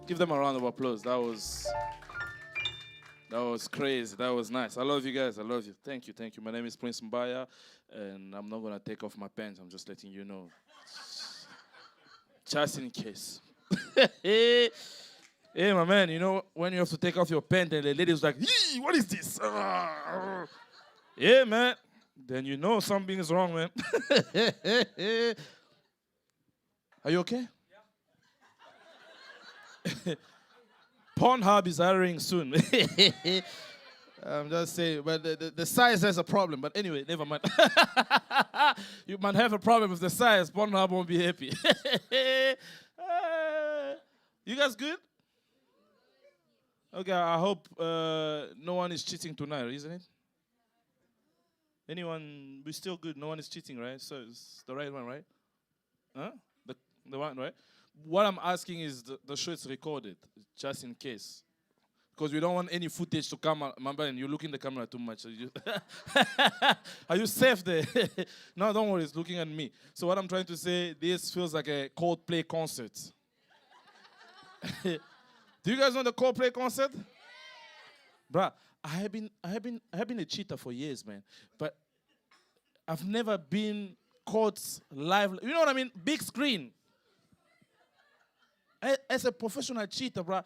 Give them a round of applause. That was crazy. That was nice. I love you guys. I love you. Thank you. Thank you. My name is Prince Mbaya, and I'm not going to take off my pants. I'm just letting you know. Just in case. Hey, my man, you know, when you have to take off your pants and the lady's like, "Yee, what is this?" Yeah, man. Then you know something is wrong, man. Are you okay? Pornhub is hiring soon. I'm just saying, but the size has a problem. But anyway, never mind. You might have a problem with the size. Pornhub won't be happy. You guys good? Okay, I hope no one is cheating tonight, isn't it? Anyone? We're still good. No one is cheating, right? So it's the right one, right? Huh? The one, right? What I'm asking is the show is recorded, just in case. Because we don't want any footage to come out. Remember, and you look in the camera too much. Are you safe there? No, don't worry, it's looking at me. So what I'm trying to say, this feels like a Coldplay concert. Do you guys know the Coldplay concert? Bruh, I have been a cheater for years, man. But I've never been caught live. You know what I mean? Big screen. As a professional cheater, bro,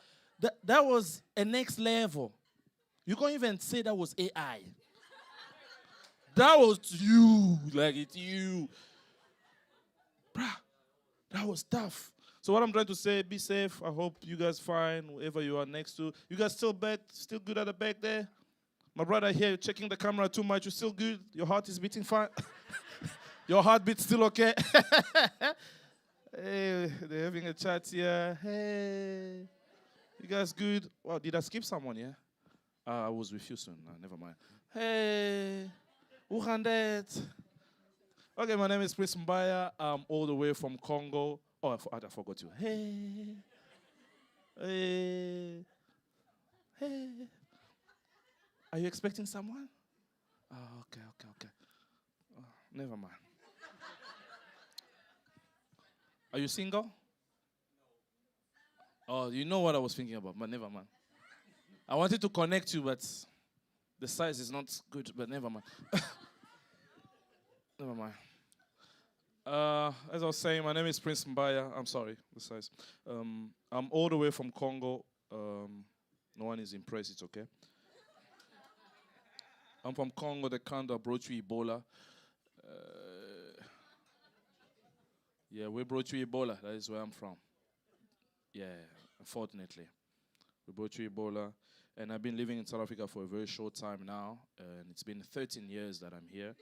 that was a next level. You can't even say that was AI. That was you. Like, it's you. Bruh, that was tough. So what I'm trying to say, be safe. I hope you guys fine, whoever you are next to. You guys still good at the back there? My brother here, you're checking the camera too much. You're still good? Your heart is beating fine? Your heartbeat's still okay? Hey, they're having a chat here. Hey, you guys good? Wow, did I skip someone, yeah? I was with you soon. Never mind. Hey, Uhandet. Okay, my name is Prince Mbaya. I'm all the way from Congo. Oh, I forgot you. Hey. Hey. Hey. Are you expecting someone? Oh, okay. Oh, never mind. Are you single? No. Oh, you know what I was thinking about, but never mind. I wanted to connect you, but the size is not good, but never mind. Never mind. As I was saying, my name is Prince Mbaya. I'm sorry, the size. I'm all the way from Congo. No one is impressed, it's okay. I'm from Congo, the country that brought you Ebola. Yeah, we brought you Ebola. That is where I'm from. Yeah, unfortunately. We brought you Ebola. And I've been living in South Africa for a very short time now. And it's been 13 years that I'm here.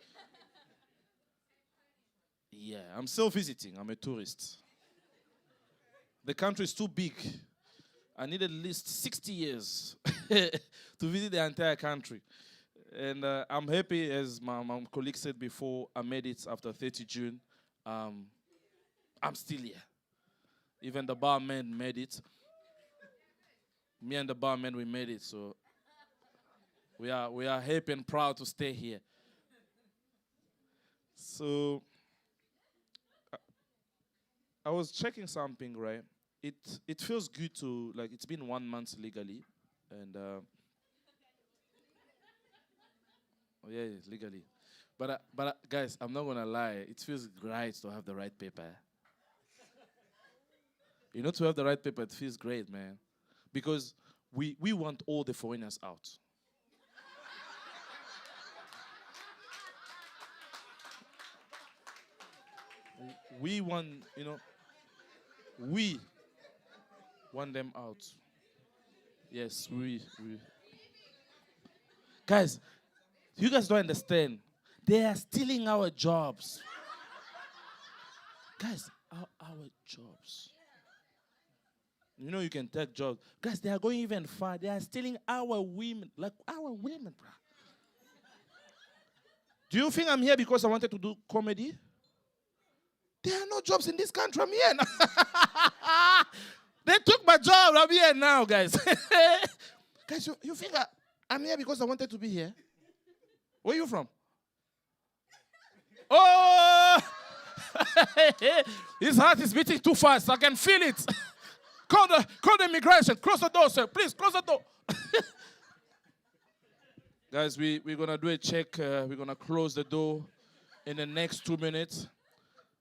Yeah, I'm still visiting. I'm a tourist. The country is too big. I need at least 60 years to visit the entire country. And I'm happy, as my colleague said before, I made it after 30 June. I'm still here. Even the barman made it. Me and the barman, we made it. So we are happy and proud to stay here. So I was checking something, right? It feels good to, like, it's been 1 month legally. And, oh yeah, legally. But guys, I'm not going to lie. It feels great to have the right paper. You know, to have the right paper, it feels great, man. Because we want all the foreigners out. We want, we want them out. Yes, we. Guys, you guys don't understand. They are stealing our jobs. Guys, our jobs. You know you can take jobs. Guys, they are going even far. They are stealing our women. Like our women, bro. Do you think I'm here because I wanted to do comedy? There are no jobs in this country. I'm here now. They took my job. I'm here now, guys. Guys, you think I'm here because I wanted to be here? Where are you from? Oh! His heart is beating too fast. I can feel it. Call the immigration. Close the door, sir. Please, close the door. Guys, we're going to do a check. We're going to close the door in the next 2 minutes.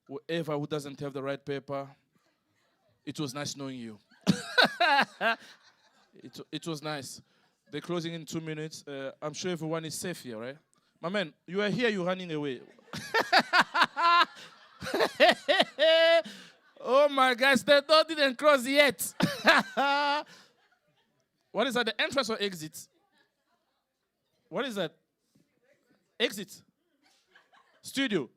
Whoever who doesn't have the right paper, it was nice knowing you. It was nice. They're closing in 2 minutes. I'm sure everyone is safe here, right? My man, you are here, you're running away. Oh my gosh, the door didn't close yet. What is that, the entrance or exit? What is that? Exit. Studio.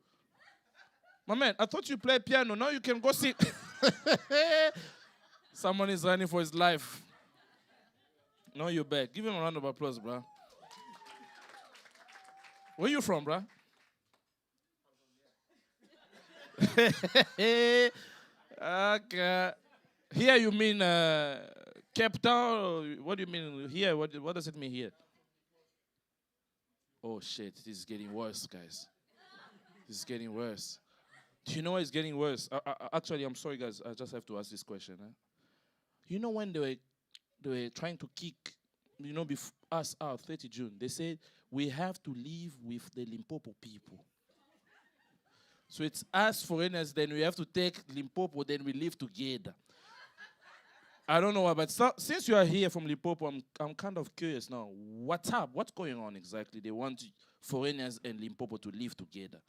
My man, I thought you played piano. Now you can go sit. Someone is running for his life. No, you're back. Give him a round of applause, bro. Where you from, bro? Okay. Here you mean Cape Town? Or what do you mean here? What does it mean here? Oh shit, this is getting worse, guys. This is getting worse. Do you know why it's getting worse? Actually, I'm sorry, guys. I just have to ask this question. You know when they were trying to kick, us out 30 June, they said we have to live with the Limpopo people. So it's us foreigners, then we have to take Limpopo, then we live together. I don't know why, but since you are here from Limpopo, I'm kind of curious now. What's up? What's going on exactly? They want foreigners and Limpopo to live together.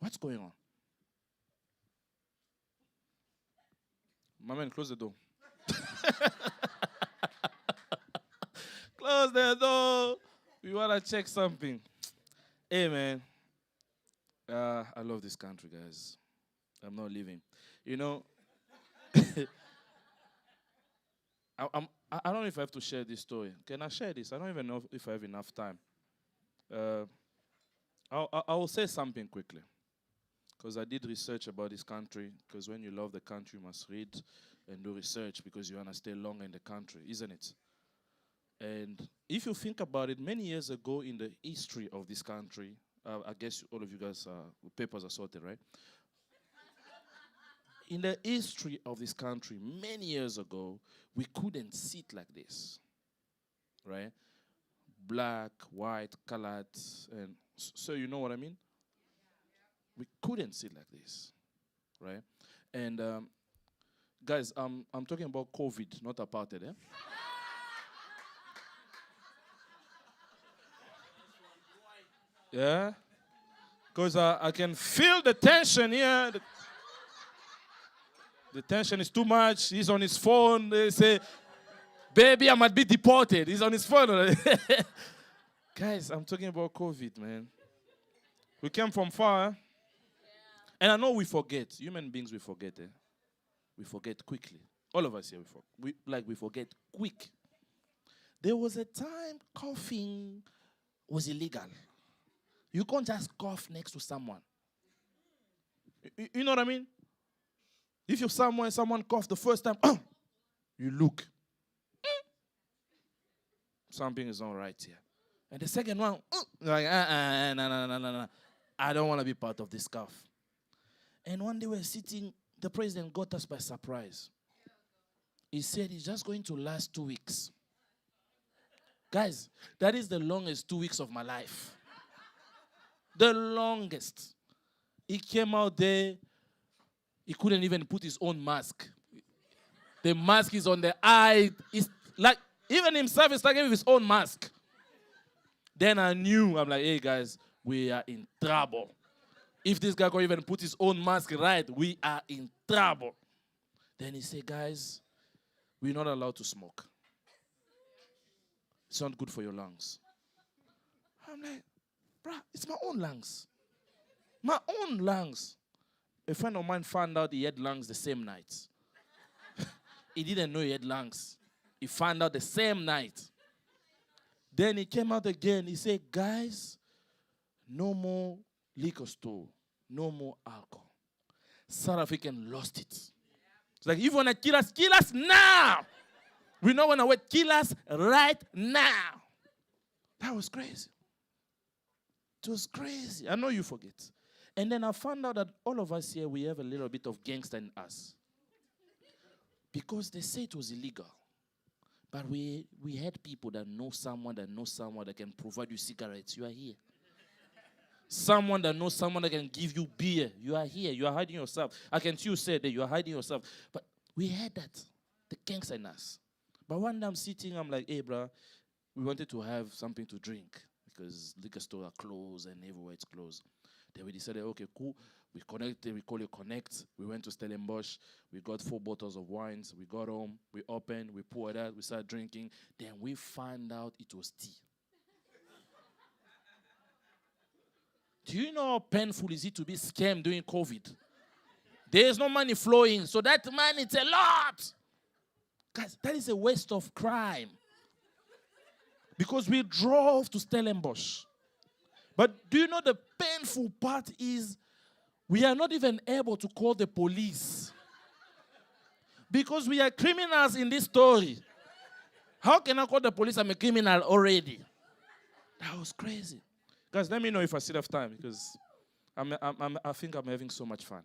What's going on? My man, close the door. Close the door. We want to check something. Hey, man. I love this country, guys. I'm not leaving. You know, I don't know if I have to share this story. Can I share this? I don't even know if I have enough time. I will say something quickly. Because I did research about this country. Because when you love the country, you must read and do research because you want to stay longer in the country, isn't it? And if you think about it, many years ago in the history of this country, I guess all of you guys, papers are sorted, right? In the history of this country, many years ago, we couldn't sit like this, right? Black, white, colored, and so you know what I mean? We couldn't sit like this, right? And guys, I'm talking about COVID, not apartheid, eh? Yeah? Because I can feel the tension here. The tension is too much. He's on his phone. They say, baby, I might be deported. He's on his phone. Guys, I'm talking about COVID, man. We came from far. Eh? And I know we forget. Human beings, we forget. Eh? We forget quickly. All of us here, we forget quick. There was a time coughing was illegal. You can't just cough next to someone. You know what I mean? If you're somewhere and someone coughs the first time, you look. Something is not right here. And the second one, like, no. I don't want to be part of this cough. And one day we're sitting, the president got us by surprise. He said it's just going to last 2 weeks. Guys, that is the longest 2 weeks of my life. The longest. He came out there, he couldn't even put his own mask. The mask is on the eye. It's like, even himself is like with his own mask. Then I knew, I'm like, hey guys, we are in trouble. If this guy can even put his own mask right, we are in trouble. Then he said, guys, we're not allowed to smoke. It's not good for your lungs. I'm like, bruh, it's my own lungs. My own lungs. A friend of mine found out he had lungs the same night. He didn't know he had lungs. He found out the same night. Then he came out again. He said, guys, no more liquor store. No more alcohol. South African lost it. It's like, if you want to kill us now. We don't want to wait. Kill us right now. That was crazy. It was crazy. I know you forget. And then I found out that all of us here, we have a little bit of gangster in us. Because they say it was illegal. But we had people that know someone that can provide you cigarettes. You are here. Someone that knows someone that can give you beer. You are here. You are hiding yourself. I can see you say that you are hiding yourself. But we had that. The gangster in us. But one day I'm sitting, I'm like, hey, bro, we wanted to have something to drink because liquor stores are closed and everywhere it's closed. Then we decided, okay, cool. We connected, we call it Connect. We went to Stellenbosch. We got 4 bottles of wines. We got home. We opened. We poured out. We started drinking. Then we found out it was tea. Do you know how painful is it to be scammed during COVID? There is no money flowing. So that money, it's a lot. Guys, that is a waste of crime. Because we drove to Stellenbosch. But do you know the painful part is we are not even able to call the police. Because we are criminals in this story. How can I call the police? I'm a criminal already. That was crazy. Guys, let me know if I still have time because I think I'm having so much fun.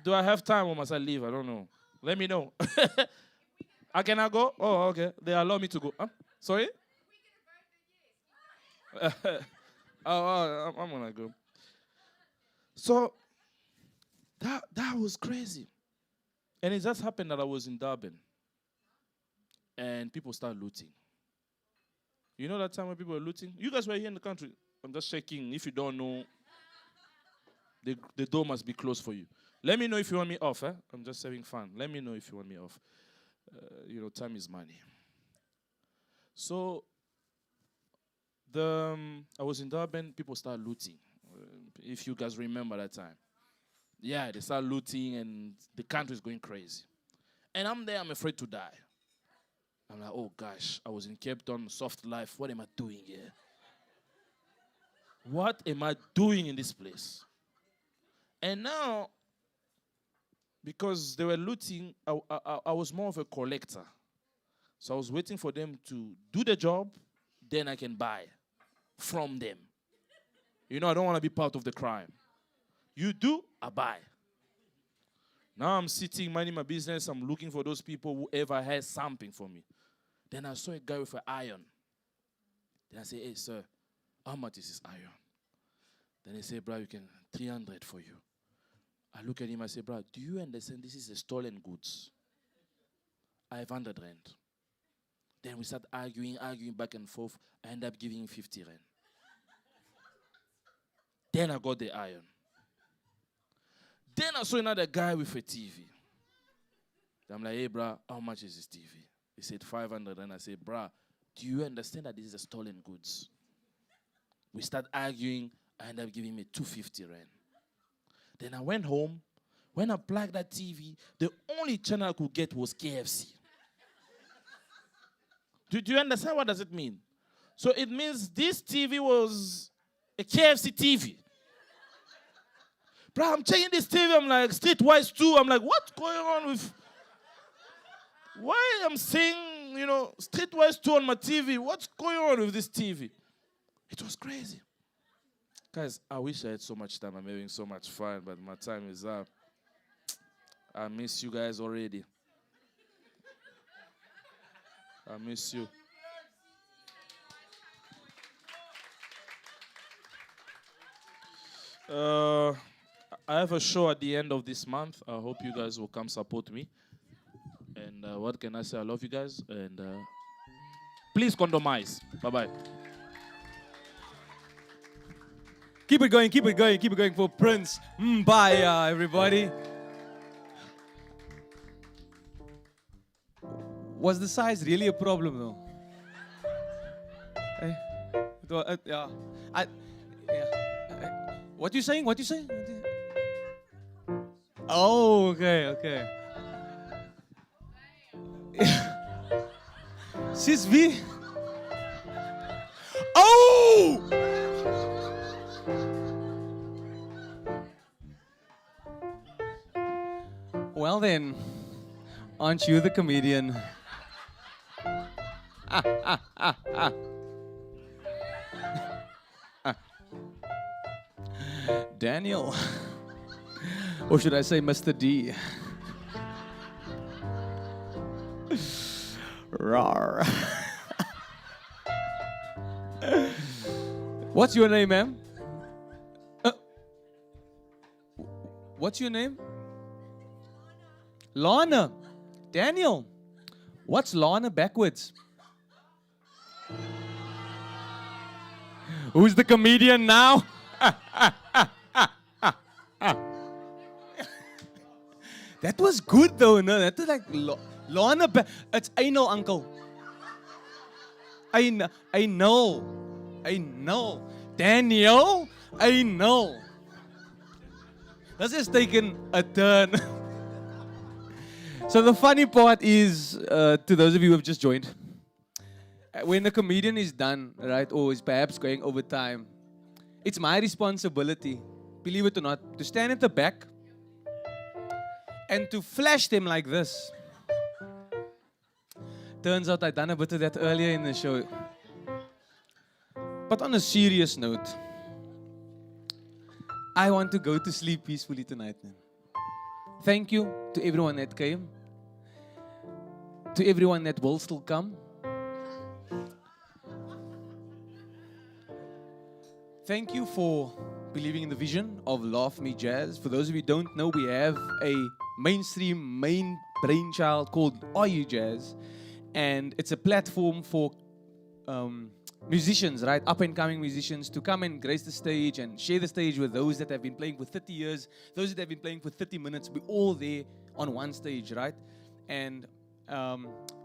Do I have time or must I leave? I don't know. Let me know. Can I go? Oh, okay. They allow me to go. Huh? Sorry? I'm going to go. So, that was crazy. And it just happened that I was in Durban. And people started looting. You know that time when people were looting? You guys were here in the country. I'm just checking. If you don't know, the door must be closed for you. Let me know if you want me off. I'm just having fun. Let me know if you want me off. Time is money. So, I was in Durban. People started looting. If you guys remember that time. Yeah, they started looting and the country is going crazy. And I'm there. I'm afraid to die. I'm like, oh gosh, I was in Cape Town, soft life. What am I doing here? What am I doing in this place? And now, because they were looting, I was more of a collector. So I was waiting for them to do the job, then I can buy from them. I don't want to be part of the crime. You do, I buy. Now I'm sitting, minding my business. I'm looking for those people, whoever has something for me. Then I saw a guy with an iron. Then I say, hey, sir, how much is this iron? Then he said, bro, you can 300 for you. I look at him, I say, bro, do you understand this is a stolen goods? I have 100 rand. Then we start arguing back and forth. I end up giving him 50 rand. Then I got the iron. Then I saw another guy with a TV. I'm like, hey, bro, how much is this TV? He said 500 and I said, bro, do you understand that this is a stolen goods? We start arguing. I ended up giving me 250 rand. Then I went home. When I plugged that TV, the only channel I could get was KFC. Do you understand what does it mean? So it means this TV was a KFC TV. Bro, I'm checking this TV. I'm like, Streetwise 2. I'm like, what's going on with... Why I'm seeing, Streetwise 2 on my TV? What's going on with this TV? It was crazy. Guys, I wish I had so much time. I'm having so much fun, but my time is up. I miss you guys already. I miss you. I have a show at the end of this month. I hope you guys will come support me. And what can I say? I love you guys. And please condomize. Bye-bye. Keep it going for Prince Mbaya, everybody. Was the size really a problem, though? Yeah. Yeah. What you saying? What you saying? Oh, okay. Sis V. Oh! Well then, aren't you the comedian? Daniel. Or should I say Mr. D? Rawr. What's your name, ma'am? What's your name? Lana. Daniel. What's Lana backwards? Who's the comedian now? That was good though, no? That was like Lana. It's anal, uncle. I know. Daniel, I know. This has taken a turn. So the funny part is, to those of you who have just joined, when a comedian is done, right, or is perhaps going over time, it's my responsibility, believe it or not, to stand at the back and to flash them like this. Turns out I'd done a bit of that earlier in the show. But on a serious note, I want to go to sleep peacefully tonight, man. Thank you to everyone that came, to everyone that will still come. Thank you for believing in the vision of Laugh Me Jazz. For those of you who don't know, we have a mainstream main brainchild called Are You Jazz? And it's a platform for musicians, right? Up and coming musicians to come and grace the stage and share the stage with those that have been playing for 30 years, those that have been playing for 30 minutes. We're all there on one stage, right? And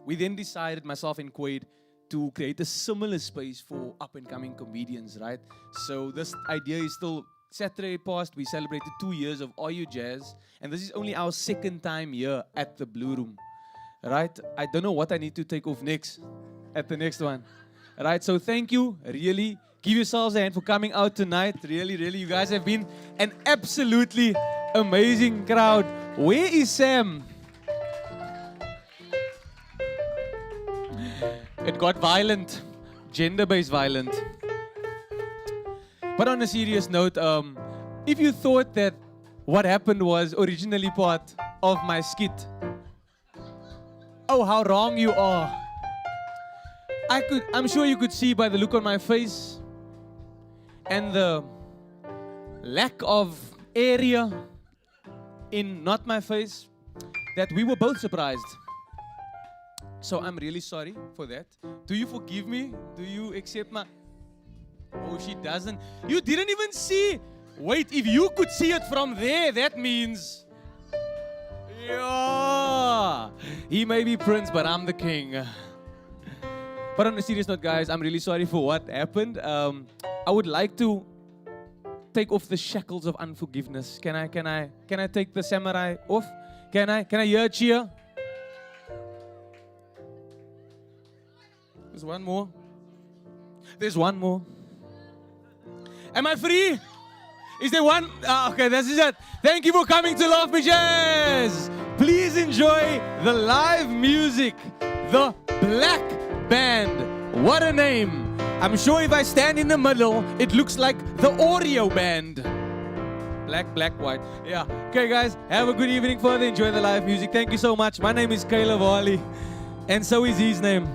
we then decided, myself and Quaid, to create a similar space for up and coming comedians, right? So this idea is still, Saturday past, we celebrated 2 years of Are You Jazz? And this is only our second time here at the Blue Room, right? I don't know what I need to take off next, at the next one. Right, so thank you, really. Give yourselves a hand for coming out tonight. Really, you guys have been an absolutely amazing crowd. Where is Sam? It got violent, gender-based violent. But on a serious note, if you thought that what happened was originally part of my skit, oh, how wrong you are. I'm sure you could see by the look on my face and the lack of area in not my face that we were both surprised. So I'm really sorry for that. Do you forgive me? Do you accept my... Oh, she doesn't. You didn't even see. Wait, if you could see it from there, that means... Yeah. He may be Prince, but I'm the king. But on a serious note, guys, I'm really sorry for what happened. I would like to take off the shackles of unforgiveness. Can I take the samurai off? Can I hear a cheer? There's one more. There's one more. Am I free? Is there one? Okay, this is it. Thank you for coming to Laugh Me Jazz. Please enjoy the live music. The Black Band. What a name. I'm sure if I stand in the middle, it looks like the Oreo band. Black, white. Yeah. Okay, guys, have a good evening further. Enjoy the live music. Thank you so much. My name is Caleb Wally, and so is his name.